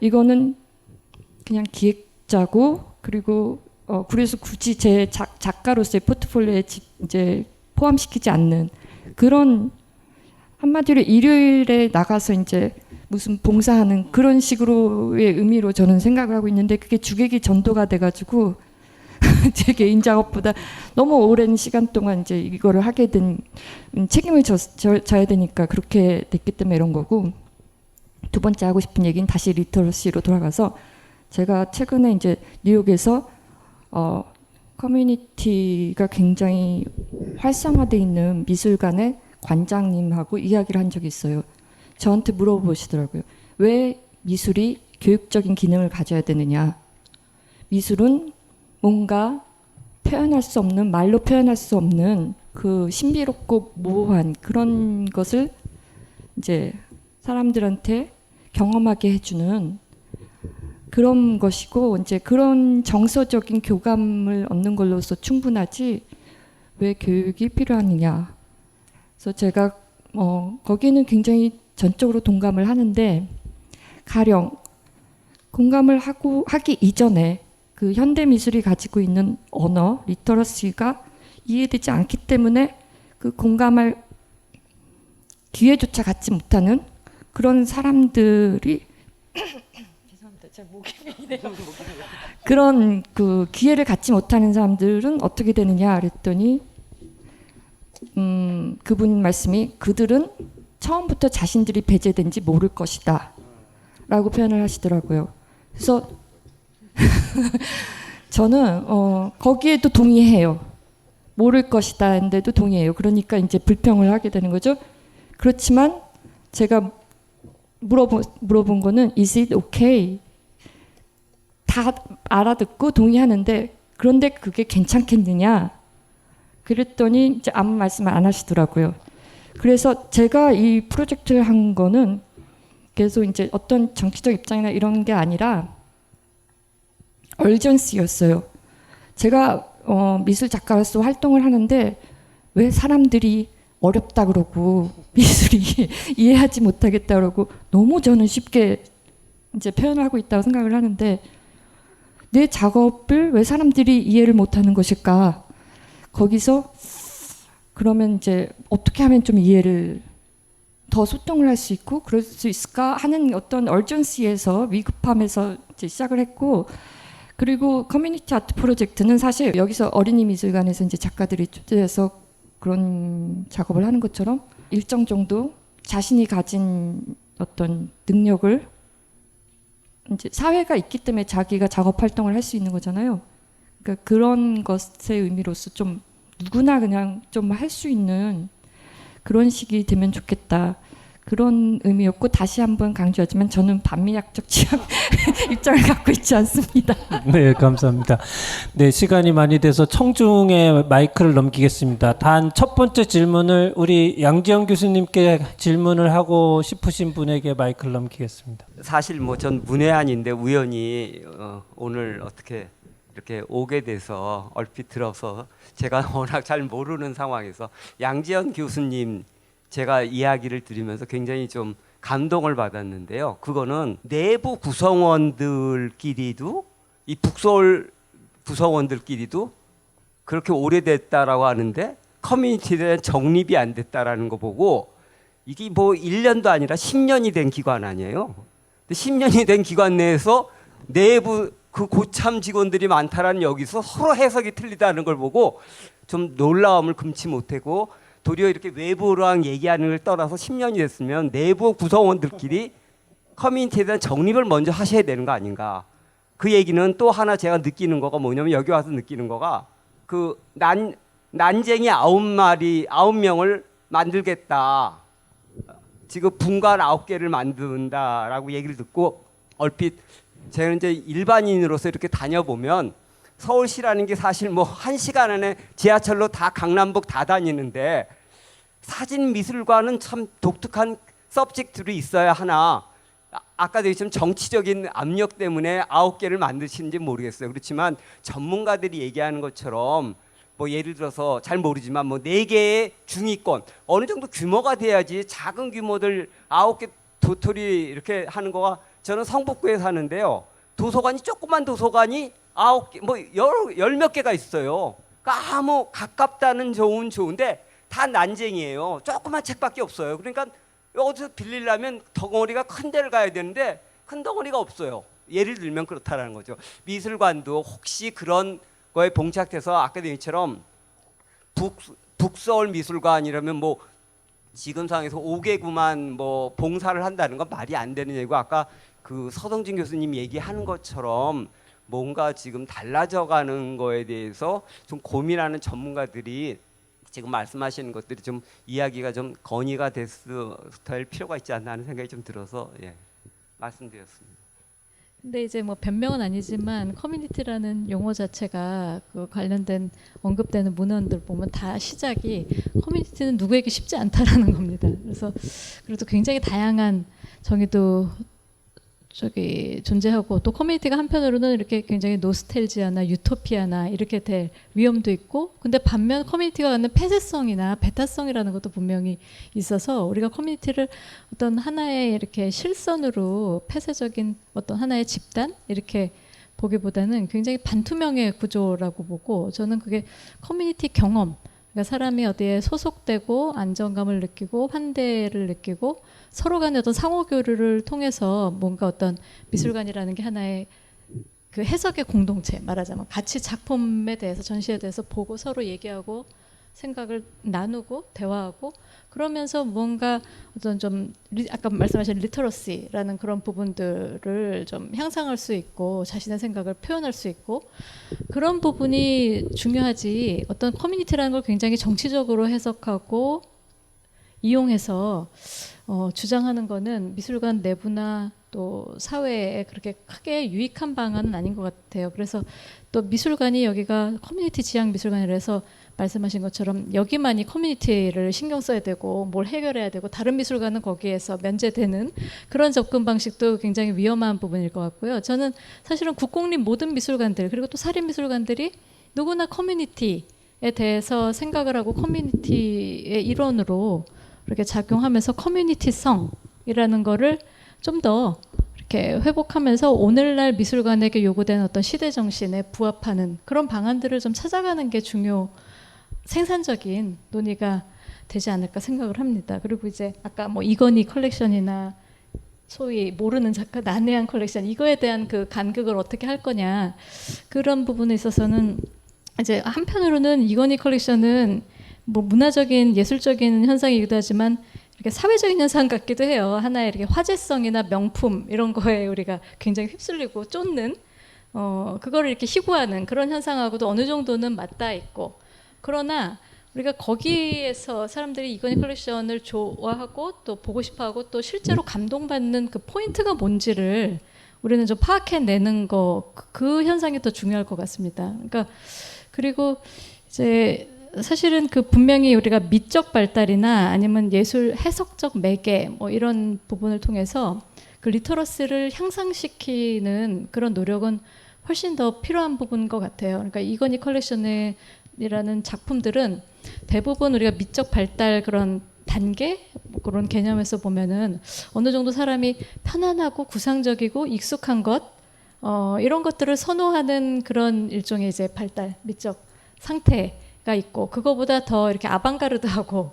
이거는 그냥 기획자고, 그리고 그래서 굳이 제 작가로서의 포트폴리오에 이제 포함시키지 않는 그런, 한마디로 일요일에 나가서 이제 무슨 봉사하는 그런 식으로의 의미로 저는 생각을 하고 있는데, 그게 주객이 전도가 돼가지고 제 개인 작업보다 너무 오랜 시간 동안 이제 이거를 하게 된 책임을 져야 되니까 그렇게 됐기 때문에 이런 거고, 두 번째 하고 싶은 얘기는 다시 리터러시로 돌아가서, 제가 최근에 이제 뉴욕에서 커뮤니티가 굉장히 활성화되어 있는 미술관의 관장님하고 이야기를 한 적이 있어요. 저한테 물어보시더라고요. 왜 미술이 교육적인 기능을 가져야 되느냐. 미술은 뭔가 표현할 수 없는, 말로 표현할 수 없는 그 신비롭고 모호한 그런 것을 이제 사람들한테 경험하게 해주는 그런 것이고, 이제 그런 정서적인 교감을 얻는 걸로서 충분하지 왜 교육이 필요하느냐. 그래서 제가 거기는 굉장히 전적으로 동감을 하는데, 가령 공감을 하기 이전에 그 현대 미술이 가지고 있는 언어, 리터러시가 이해되지 않기 때문에 그 공감할 기회조차 갖지 못하는 그런 사람들이 죄송합니다. 제 목이 메이네요. 그런 그 기회를 갖지 못하는 사람들은 어떻게 되느냐 그랬더니 그분 말씀이, 그들은 처음부터 자신들이 배제된지 모를 것이다 라고 표현을 하시더라고요. 그래서 저는 거기에도 동의해요. 모를 것이다 했는데도 동의해요. 그러니까 이제 불평을 하게 되는 거죠. 그렇지만 제가 물어본 거는 is it okay? 다 알아듣고 동의하는데 그런데 그게 괜찮겠느냐? 그랬더니 이제 아무 말씀을 안 하시더라고요. 그래서 제가 이 프로젝트를 한 거는 계속 이제 어떤 정치적 입장이나 이런 게 아니라 얼전시였어요. 제가 미술 작가로서 활동을 하는데 왜 사람들이 어렵다 그러고 미술이 이해하지 못하겠다 그러고 너무 저는 쉽게 이제 표현을 하고 있다고 생각을 하는데, 내 작업을 왜 사람들이 이해를 못하는 것일까? 거기서 그러면 이제 어떻게 하면 좀 이해를 더 소통을 할 수 있고 그럴 수 있을까 하는 어떤 얼전시에서, 위급함에서 이제 시작을 했고, 그리고 커뮤니티 아트 프로젝트는 사실 여기서 어린이 미술관에서 이제 작가들이 초대해서 그런 작업을 하는 것처럼 일정 정도 자신이 가진 어떤 능력을 이제 사회가 있기 때문에 자기가 작업 활동을 할 수 있는 거잖아요. 그러니까 그런 것의 의미로서 좀 누구나 그냥 좀 할 수 있는 그런 식이 되면 좋겠다. 그런 의미였고 다시 한번 강조하지만 저는 반미학적 취향 입장을 갖고 있지 않습니다. 네, 감사합니다. 네, 시간이 많이 돼서 청중에 마이크를 넘기겠습니다. 단 첫 번째 질문을 우리 양지영 교수님께 질문을 하고 싶으신 분에게 마이크를 넘기겠습니다. 사실 뭐 전 문외한인데 우연히 오늘 어떻게 이렇게 오게 돼서 얼핏 들어서 제가 워낙 잘 모르는 상황에서 양지연 교수님 제가 이야기를 들으면서 굉장히 좀 감동을 받았는데요. 그거는 내부 구성원들끼리도 이 북서울 구성원들끼리도 그렇게 오래됐다라고 하는데 커뮤니티에 대한 정립이 안 됐다라는 거 보고 이게 뭐 1년도 아니라 10년이 된 기관 아니에요. 근데 10년이 된 기관 내에서 내부 그 고참 직원들이 많다라는 여기서 서로 해석이 틀리다는 걸 보고 좀 놀라움을 금치 못하고 도리어 이렇게 외부랑 얘기하는 걸 떠나서 10년이 됐으면 내부 구성원들끼리 커뮤니티에 대한 정립을 먼저 하셔야 되는 거 아닌가. 그 얘기는 또 하나 제가 느끼는 거가 뭐냐면 여기 와서 느끼는 거가 그 난쟁이 9명을 만들겠다. 지금 분관 9개를 만든다라고 얘기를 듣고 얼핏 제가 이제 일반인으로서 이렇게 다녀보면 서울시라는 게 사실 뭐 1시간 안에 지하철로 다 강남북 다 다니는데 사진미술관은 참 독특한 서브젝트들이 있어야 하나 아까도 얘기했지만 정치적인 압력 때문에 9개를 만드시는지 모르겠어요. 그렇지만 전문가들이 얘기하는 것처럼 뭐 예를 들어서 잘 모르지만 뭐 4개의 중위권 어느 정도 규모가 돼야지 작은 규모들 9개 도토리 이렇게 하는 거가 저는 성북구에 사는데요. 도서관이 조그만 도서관이 9개 뭐 열 몇 개가 있어요. 그러니까 아무 가깝다는 좋은데 다 난쟁이에요. 조그만 책밖에 없어요. 그러니까 어디서 빌리려면 덩어리가 큰 데를 가야 되는데 큰 덩어리가 없어요. 예를 들면 그렇다라는 거죠. 미술관도 혹시 그런 거에 봉착돼서 아까도 얘기처럼 북서울 미술관이라면 뭐 지금 상황에서 5개구만 뭐 봉사를 한다는 건 말이 안 되는 얘기고 아까 그 서동진 교수님 얘기하는 것처럼 뭔가 지금 달라져가는 거에 대해서 좀 고민하는 전문가들이 지금 말씀하시는 것들이 좀 이야기가 좀 건의가 될 필요가 있지 않나 하는 생각이 좀 들어서 말씀드렸습니다. 근데 이제 뭐 변명은 아니지만 커뮤니티라는 용어 자체가 그 관련된 언급되는 문헌들 보면 다 시작이 커뮤니티는 누구에게 쉽지 않다라는 겁니다. 그래서 그래도 굉장히 다양한 정의도 존재하고 또 커뮤니티가 한편으로는 이렇게 굉장히 노스텔지아나 유토피아나 이렇게 될 위험도 있고 근데 반면 커뮤니티가 갖는 폐쇄성이나 배타성이라는 것도 분명히 있어서 우리가 커뮤니티를 어떤 하나의 이렇게 실선으로 폐쇄적인 어떤 하나의 집단 이렇게 보기보다는 굉장히 반투명의 구조라고 보고 저는 그게 커뮤니티 경험 그러니까 사람이 어디에 소속되고 안정감을 느끼고 환대를 느끼고 서로 간의 어떤 상호교류를 통해서 뭔가 어떤 미술관이라는 게 하나의 그 해석의 공동체 말하자면 같이 작품에 대해서 전시에 대해서 보고 서로 얘기하고 생각을 나누고 대화하고 그러면서 뭔가 어떤 좀 아까 말씀하신 리터러시라는 그런 부분들을 좀 향상할 수 있고 자신의 생각을 표현할 수 있고 그런 부분이 중요하지 어떤 커뮤니티라는 걸 굉장히 정치적으로 해석하고 이용해서 주장하는 거는 미술관 내부나 또 사회에 그렇게 크게 유익한 방안은 아닌 것 같아요. 그래서 또 미술관이 여기가 커뮤니티 지향 미술관이라 해서 말씀하신 것처럼 여기만이 커뮤니티를 신경 써야 되고 뭘 해결해야 되고 다른 미술관은 거기에서 면제되는 그런 접근 방식도 굉장히 위험한 부분일 것 같고요. 저는 사실은 국공립 모든 미술관들 그리고 또 사립미술관들이 누구나 커뮤니티에 대해서 생각을 하고 커뮤니티의 일원으로 이렇게 작용하면서 커뮤니티성이라는 거를 좀 더 이렇게 회복하면서 오늘날 미술관에게 요구되는 어떤 시대 정신에 부합하는 그런 방안들을 좀 찾아가는 게 생산적인 논의가 되지 않을까 생각을 합니다. 그리고 이제 아까 뭐 이건희 컬렉션이나 소위 모르는 작가 난해한 컬렉션 이거에 대한 그 간극을 어떻게 할 거냐 그런 부분에 있어서는 이제 한편으로는 이건희 컬렉션은 뭐 문화적인 예술적인 현상이기도 하지만 이렇게 사회적인 현상 같기도 해요. 하나의 이렇게 화제성이나 명품 이런 거에 우리가 굉장히 휩쓸리고 쫓는 그거를 이렇게 희구하는 그런 현상하고도 어느 정도는 맞닿아 있고 그러나 우리가 거기에서 사람들이 이건희 컬렉션을 좋아하고 또 보고 싶어하고 또 실제로 감동받는 그 포인트가 뭔지를 우리는 좀 파악해내는 거 그 현상이 더 중요할 것 같습니다. 그러니까 그리고 이제 사실은 그 분명히 우리가 미적 발달이나 아니면 예술 해석적 매개 뭐 이런 부분을 통해서 그 리터러시를 향상시키는 그런 노력은 훨씬 더 필요한 부분인 것 같아요. 그러니까 이건희 컬렉션이라는 작품들은 대부분 우리가 미적 발달 그런 단계 뭐 그런 개념에서 보면은 어느 정도 사람이 편안하고 구상적이고 익숙한 것 이런 것들을 선호하는 그런 일종의 이제 발달 미적 상태가 있고 그거보다 더 이렇게 아방가르드하고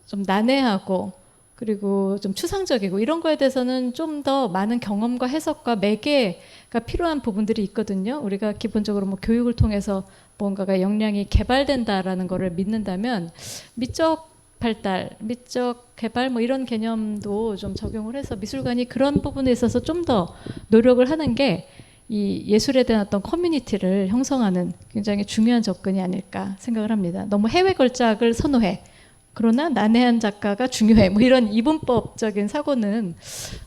좀 난해하고 그리고 좀 추상적이고 이런 거에 대해서는 좀 더 많은 경험과 해석과 매개가 필요한 부분들이 있거든요. 우리가 기본적으로 뭐 교육을 통해서 뭔가가 역량이 개발된다라는 거를 믿는다면 미적 발달, 미적 개발 뭐 이런 개념도 좀 적용을 해서 미술관이 그런 부분에 있어서 좀 더 노력을 하는 게 이 예술에 대한 어떤 커뮤니티를 형성하는 굉장히 중요한 접근이 아닐까 생각을 합니다. 너무 해외 걸작을 선호해. 그러나 난해한 작가가 중요해. 뭐 이런 이분법적인 사고는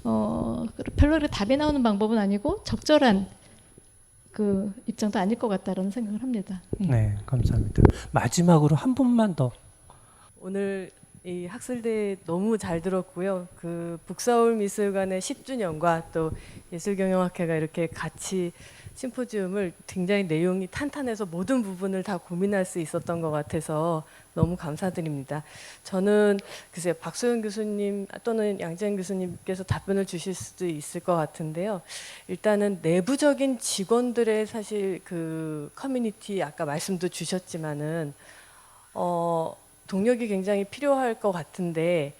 별로 그렇게 답이 나오는 방법은 아니고 적절한 그 입장도 아닐 것 같다라는 생각을 합니다. 네, 감사합니다. 마지막으로 한 분만 더. 오늘 이 학술대 너무 잘 들었고요. 그 북서울미술관의 10주년과 또 예술경영학회가 이렇게 같이 심포지움을 굉장히 내용이 탄탄해서 모든 부분을 다 고민할 수 있었던 것 같아서 너무 감사드립니다. 저는 글쎄요, 박소연 교수님 또는 양지연 교수님께서 답변을 주실 수도 있을 것 같은데요. 일단은 내부적인 직원들의 사실 그 커뮤니티 아까 말씀도 주셨지만은 동력이 굉장히 필요할 것 같은데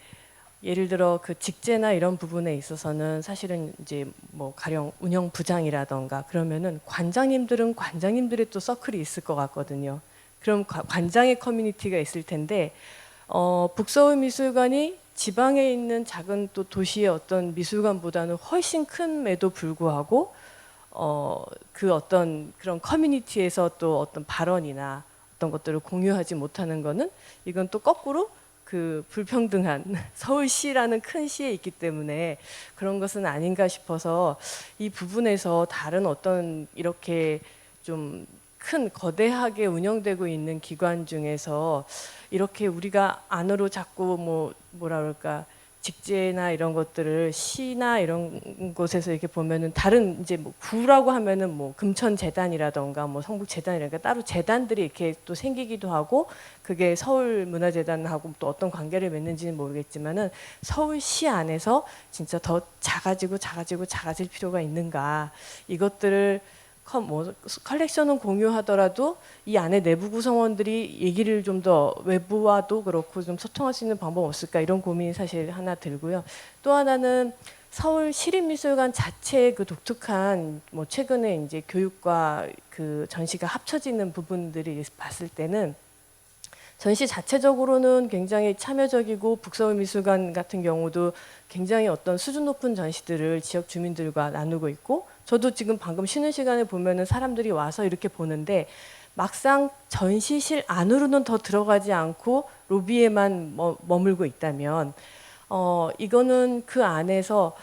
예를 들어 그 직제나 이런 부분에 있어서는 사실은 이제 뭐 가령 운영부장이라던가 그러면은 관장님들은 관장님들의 또 서클이 있을 것 같거든요. 그럼 관장의 커뮤니티가 있을 텐데 북서울미술관이 지방에 있는 작은 또 도시의 어떤 미술관보다는 훨씬 큰에도 불구하고 그 어떤 그런 커뮤니티에서 또 어떤 발언이나 어떤 것들을 공유하지 못하는 거는 이건 또 거꾸로 그 불평등한 서울시라는 큰 시에 있기 때문에 그런 것은 아닌가 싶어서 이 부분에서 다른 어떤 이렇게 좀 큰 거대하게 운영되고 있는 기관 중에서 이렇게 우리가 안으로 자꾸 뭐라 그럴까 직제나 이런 것들을 시나 이런 곳에서 이렇게 보면은 다른 이제 뭐 구라고 하면은 뭐 금천재단이라던가 뭐 성북재단이라든가 따로 재단들이 이렇게 또 생기기도 하고 그게 서울문화재단하고 또 어떤 관계를 맺는지는 모르겠지만은 서울시 안에서 진짜 더 작아질 필요가 있는가 이것들을 컬렉션은 공유하더라도 이 안에 내부 구성원들이 얘기를 좀 더 외부와도 그렇고 좀 소통할 수 있는 방법 없을까 이런 고민이 사실 하나 들고요. 또 하나는 서울 시립미술관 자체의 그 독특한 뭐 최근에 이제 교육과 그 전시가 합쳐지는 부분들이 봤을 때는 전시 자체적으로는 굉장히 참여적이고 북서울미술관 같은 경우도 굉장히 어떤 수준 높은 전시들을 지역 주민들과 나누고 있고 저도 지금 방금 쉬는 시간에 보면은 사람들이 와서 이렇게 보는데 막상 전시실 안으로는 더 들어가지 않고 로비에만 머물고 있다면 이거는 그 안에서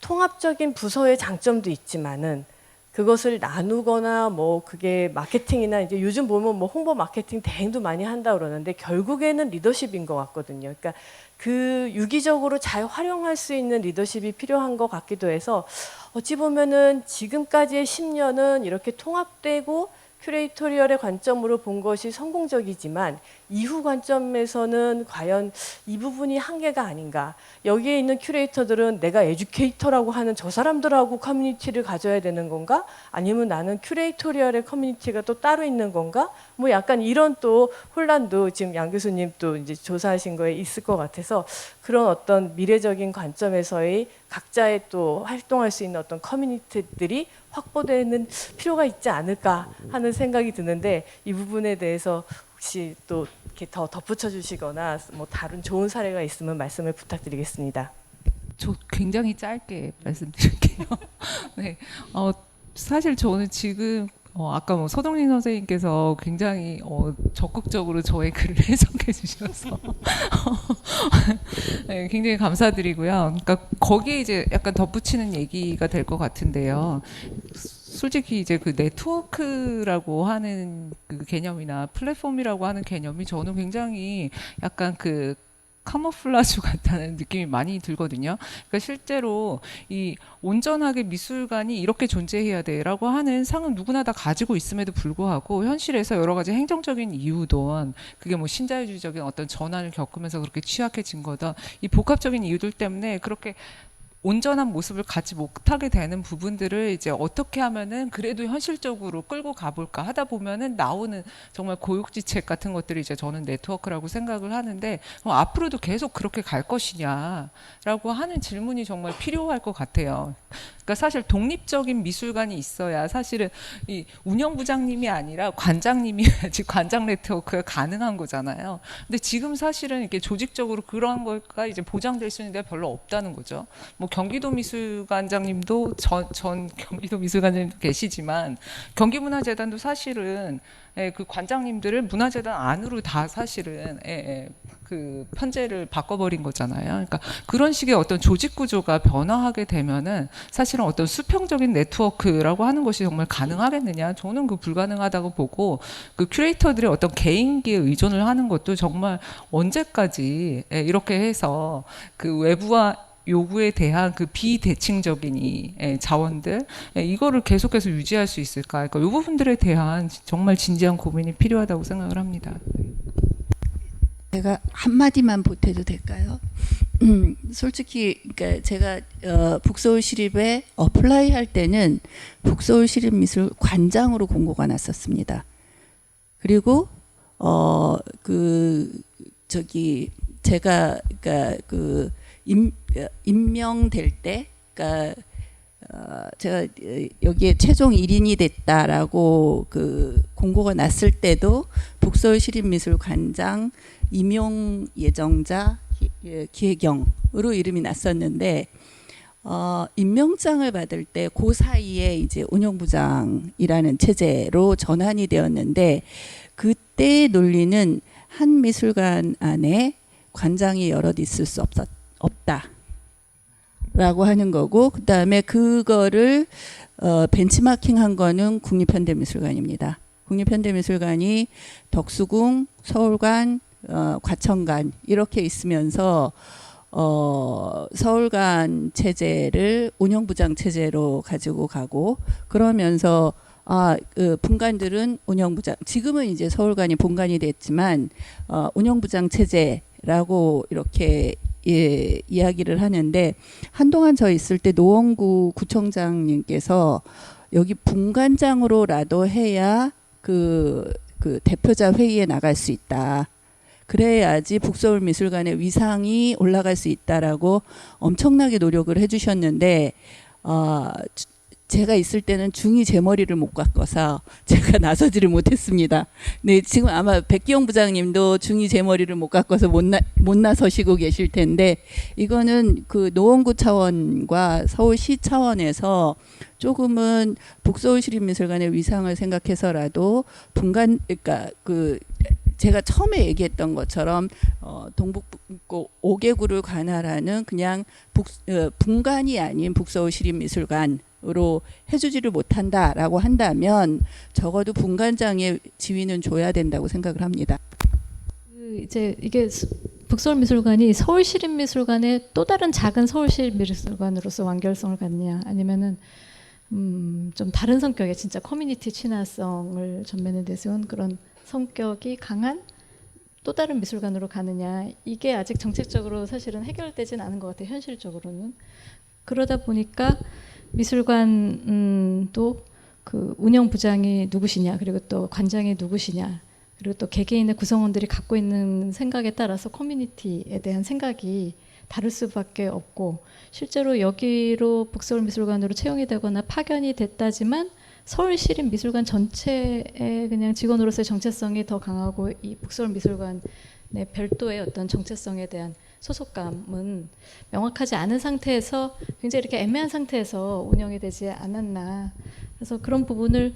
통합적인 부서의 장점도 있지만은 그것을 나누거나 뭐 그게 마케팅이나 이제 요즘 보면 뭐 홍보 마케팅 대행도 많이 한다 그러는데 결국에는 리더십인 것 같거든요. 그러니까 그 유기적으로 잘 활용할 수 있는 리더십이 필요한 것 같기도 해서 어찌 보면은 지금까지의 10년은 이렇게 통합되고 큐레이토리얼의 관점으로 본 것이 성공적이지만 이후 관점에서는 과연 이 부분이 한계가 아닌가. 여기에 있는 큐레이터들은 내가 에듀케이터라고 하는 저 사람들하고 커뮤니티를 가져야 되는 건가? 아니면 나는 큐레이토리얼의 커뮤니티가 또 따로 있는 건가? 뭐 약간 이런 또 혼란도 지금 양 교수님 또 이제 조사하신 거에 있을 것 같아서 그런 어떤 미래적인 관점에서의 각자의 또 활동할 수 있는 어떤 커뮤니티들이 확보되는 필요가 있지 않을까 하는 생각이 드는데 이 부분에 대해서 혹시 또 이렇게 더 덧붙여 주시거나 뭐 다른 좋은 사례가 있으면 말씀을 부탁드리겠습니다. 저 굉장히 짧게 말씀드릴게요. 네, 사실 저는 지금 아까 뭐 서동린 선생님께서 굉장히 적극적으로 저의 글을 해석해 주셔서 네, 굉장히 감사드리고요. 그러니까 거기에 이제 약간 덧붙이는 얘기가 될 것 같은데요. 솔직히 이제 그 네트워크라고 하는 그 개념이나 플랫폼이라고 하는 개념이 저는 굉장히 약간 그 카모플라주 같다는 느낌이 많이 들거든요. 그러니까 실제로 이 온전하게 미술관이 이렇게 존재해야 돼라고 하는 상은 누구나 다 가지고 있음에도 불구하고 현실에서 여러 가지 행정적인 이유든 그게 뭐 신자유주의적인 어떤 전환을 겪으면서 그렇게 취약해진 거다. 이 복합적인 이유들 때문에 그렇게 온전한 모습을 갖지 못하게 되는 부분들을 이제 어떻게 하면은 그래도 현실적으로 끌고 가볼까 하다 보면은 나오는 정말 고육지책 같은 것들이 이제 저는 네트워크라고 생각을 하는데 앞으로도 계속 그렇게 갈 것이냐라고 하는 질문이 정말 필요할 것 같아요. 그러니까 사실 독립적인 미술관이 있어야 사실은 이 운영부장님이 아니라 관장님이야지 관장 네트워크가 가능한 거잖아요. 근데 지금 사실은 이렇게 조직적으로 그런 거가 이제 보장될 수 있는 데가 별로 없다는 거죠. 뭐 경기도 미술관장님도 전 경기도 미술관장님도 계시지만 경기문화재단도 사실은 그 관장님들을 문화재단 안으로 다 사실은 그 편제를 바꿔버린 거잖아요. 그러니까 그런 식의 어떤 조직 구조가 변화하게 되면은 사실은 어떤 수평적인 네트워크라고 하는 것이 정말 가능하겠느냐? 저는 그 불가능하다고 보고 그 큐레이터들의 어떤 개인기에 의존을 하는 것도 정말 언제까지 이렇게 해서 그 외부와 요구에 대한 그 비대칭적인 자원들 이거를 계속해서 유지할 수 있을까? 그러니까 이 부분들에 대한 정말 진지한 고민이 필요하다고 생각을 합니다. 제가 한마디만 보태도 될까요? 솔직히 그러니까 제가 북서울시립에 어플라이 할 때는 북서울시립미술관장으로 공고가 났었습니다. 그리고 제가 그러니까 그 임명될 때 그러니까 제가 여기에 최종 1인이 됐다라고 그 공고가 났을 때도 북서울시립미술관장 임용 예정자 기혜경으로 이름이 났었는데 임명장을 받을 때 그 사이에 이제 운영부장이라는 체제로 전환이 되었는데 그때의 논리는 한 미술관 안에 관장이 여럿 있을 수 없다라고 하는 거고 그 다음에 그거를 벤치마킹한 거는 국립현대미술관입니다. 국립현대미술관이 덕수궁, 서울관, 과천관 이렇게 있으면서 서울관 체제를 운영부장 체제로 가지고 가고 그러면서 그 분관들은 운영부장 지금은 이제 서울관이 본관이 됐지만 운영부장 체제라고 이렇게 이야기를 하는데 한동안 저 있을 때 노원구 구청장님께서 여기 분관장으로라도 해야 그 대표자 회의에 나갈 수 있다. 그래야지 북서울미술관의 위상이 올라갈 수 있다라고 엄청나게 노력을 해주셨는데 제가 있을 때는 중이 제 머리를 못 깎아서 제가 나서지를 못했습니다. 네, 지금 아마 백기영 부장님도 중이 제 머리를 못 깎아서 못 나서시고 계실 텐데 이거는 그 노원구 차원과 서울시 차원에서 조금은 북서울시립미술관의 위상을 생각해서라도 그러니까 제가 처음에 얘기했던 것처럼 동북북고 5개구를 관할하는 그냥 분관이 아닌 북서울시립미술관으로 해주지를 못한다라고 한다면 적어도 분관장의 지위는 줘야 된다고 생각을 합니다. 이제 이게 북서울미술관이 서울시립미술관의 또 다른 작은 서울시립미술관으로서 완결성을 갖느냐 아니면은 좀 다른 성격의 진짜 커뮤니티 친화성을 전면에 내세운 그런 성격이 강한 또 다른 미술관으로 가느냐 이게 아직 정책적으로 사실은 해결되진 않은 것 같아요. 현실적으로는. 그러다 보니까 미술관도 그 운영부장이 누구시냐 그리고 또 관장이 누구시냐 그리고 또 개개인의 구성원들이 갖고 있는 생각에 따라서 커뮤니티에 대한 생각이 다를 수밖에 없고 실제로 여기로 북서울미술관으로 채용이 되거나 파견이 됐다지만 서울시립미술관 전체의 그냥 직원으로서의 정체성이 더 강하고 이 북서울미술관의 별도의 어떤 정체성에 대한 소속감은 명확하지 않은 상태에서 굉장히 이렇게 애매한 상태에서 운영이 되지 않았나. 그래서 그런 부분을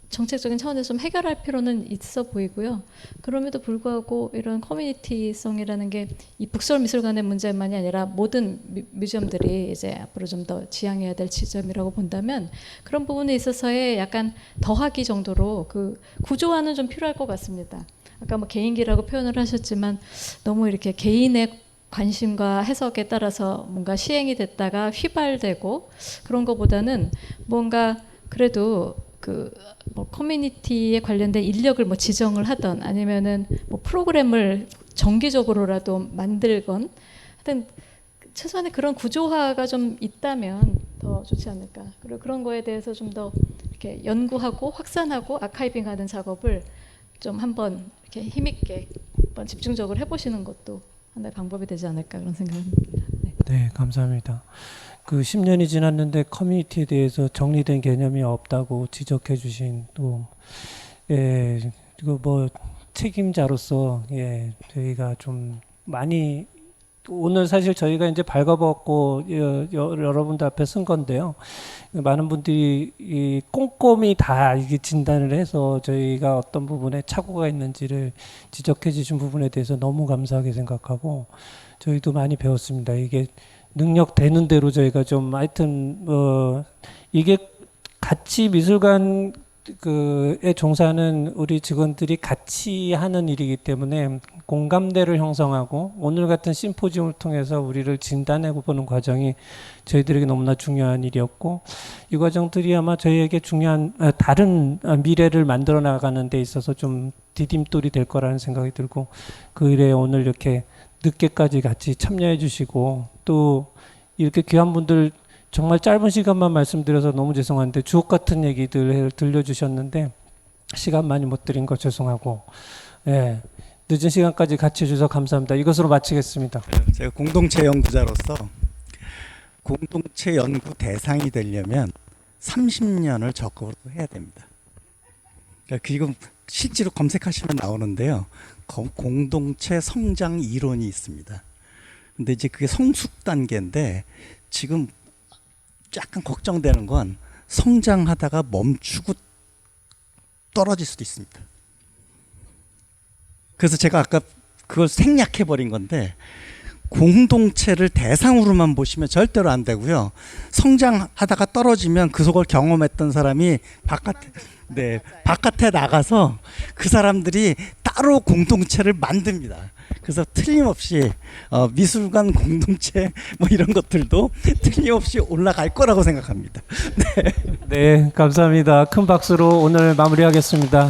정책적인 차원에서 좀 해결할 필요는 있어 보이고요. 그럼에도 불구하고 이런 커뮤니티성이라는 게 이 북서울미술관의 문제만이 아니라 모든 뮤지엄들이 이제 앞으로 좀 더 지향해야 될 지점이라고 본다면 그런 부분에 있어서의 약간 더하기 정도로 그 구조화는 좀 필요할 것 같습니다. 아까 뭐 개인기라고 표현을 하셨지만 너무 이렇게 개인의 관심과 해석에 따라서 뭔가 시행이 됐다가 휘발되고 그런 것보다는 뭔가 그래도 그 뭐 커뮤니티에 관련된 인력을 뭐 지정을 하던 아니면은 뭐 프로그램을 정기적으로라도 만들건 하여튼 최소한의 그런 구조화가 좀 있다면 더 좋지 않을까. 그리고 그런 거에 대해서 좀 더 이렇게 연구하고 확산하고 아카이빙하는 작업을 좀 한번 이렇게 힘있게 한번 집중적으로 해보시는 것도 하나의 방법이 되지 않을까 그런 생각입니다. 네. 네, 감사합니다. 그 10년이 지났는데 커뮤니티에 대해서 정리된 개념이 없다고 지적해 주신 또 예, 그리고 뭐 책임자로서 예, 저희가 좀 많이 오늘 사실 저희가 이제 발가벗고 여러분들 앞에 쓴 건데요. 많은 분들이 이 꼼꼼히 다 이게 진단을 해서 저희가 어떤 부분에 착오가 있는지를 지적해 주신 부분에 대해서 너무 감사하게 생각하고 저희도 많이 배웠습니다. 이게 능력 되는 대로 저희가 좀 하여튼 이게 같이 미술관 그에 종사하는 우리 직원들이 같이 하는 일이기 때문에 공감대를 형성하고 오늘 같은 심포지움을 통해서 우리를 진단해 보는 과정이 저희들에게 너무나 중요한 일이었고 이 과정들이 아마 저희에게 중요한 다른 미래를 만들어 나가는 데 있어서 좀 디딤돌이 될 거라는 생각이 들고 그 일에 오늘 이렇게 늦게까지 같이 참여해 주시고 또 이렇게 귀한 분들 정말 짧은 시간만 말씀드려서 너무 죄송한데 주옥 같은 얘기들 들려주셨는데 시간 많이 못 드린 거 죄송하고 예, 늦은 시간까지 같이 해주셔서 감사합니다. 이것으로 마치겠습니다. 제가 공동체 연구자로서 공동체 연구 대상이 되려면 30년을 적극으로 해야 됩니다. 그러니까 이거 실제로 검색하시면 나오는데요. 공동체 성장 이론이 있습니다. 근데 이제 그게 성숙 단계인데 지금 약간 걱정되는 건 성장하다가 멈추고 떨어질 수도 있습니다. 그래서 제가 아까 그걸 생략해버린 건데 공동체를 대상으로만 보시면 절대로 안 되고요. 성장하다가 떨어지면 그 속을 경험했던 사람이 바깥에 나가서 그 사람들이 따로 공동체를 만듭니다. 그래서 틀림없이 미술관 공동체 뭐 이런 것들도 틀림없이 올라갈 거라고 생각합니다. 네, 감사합니다. 큰 박수로 오늘 마무리하겠습니다.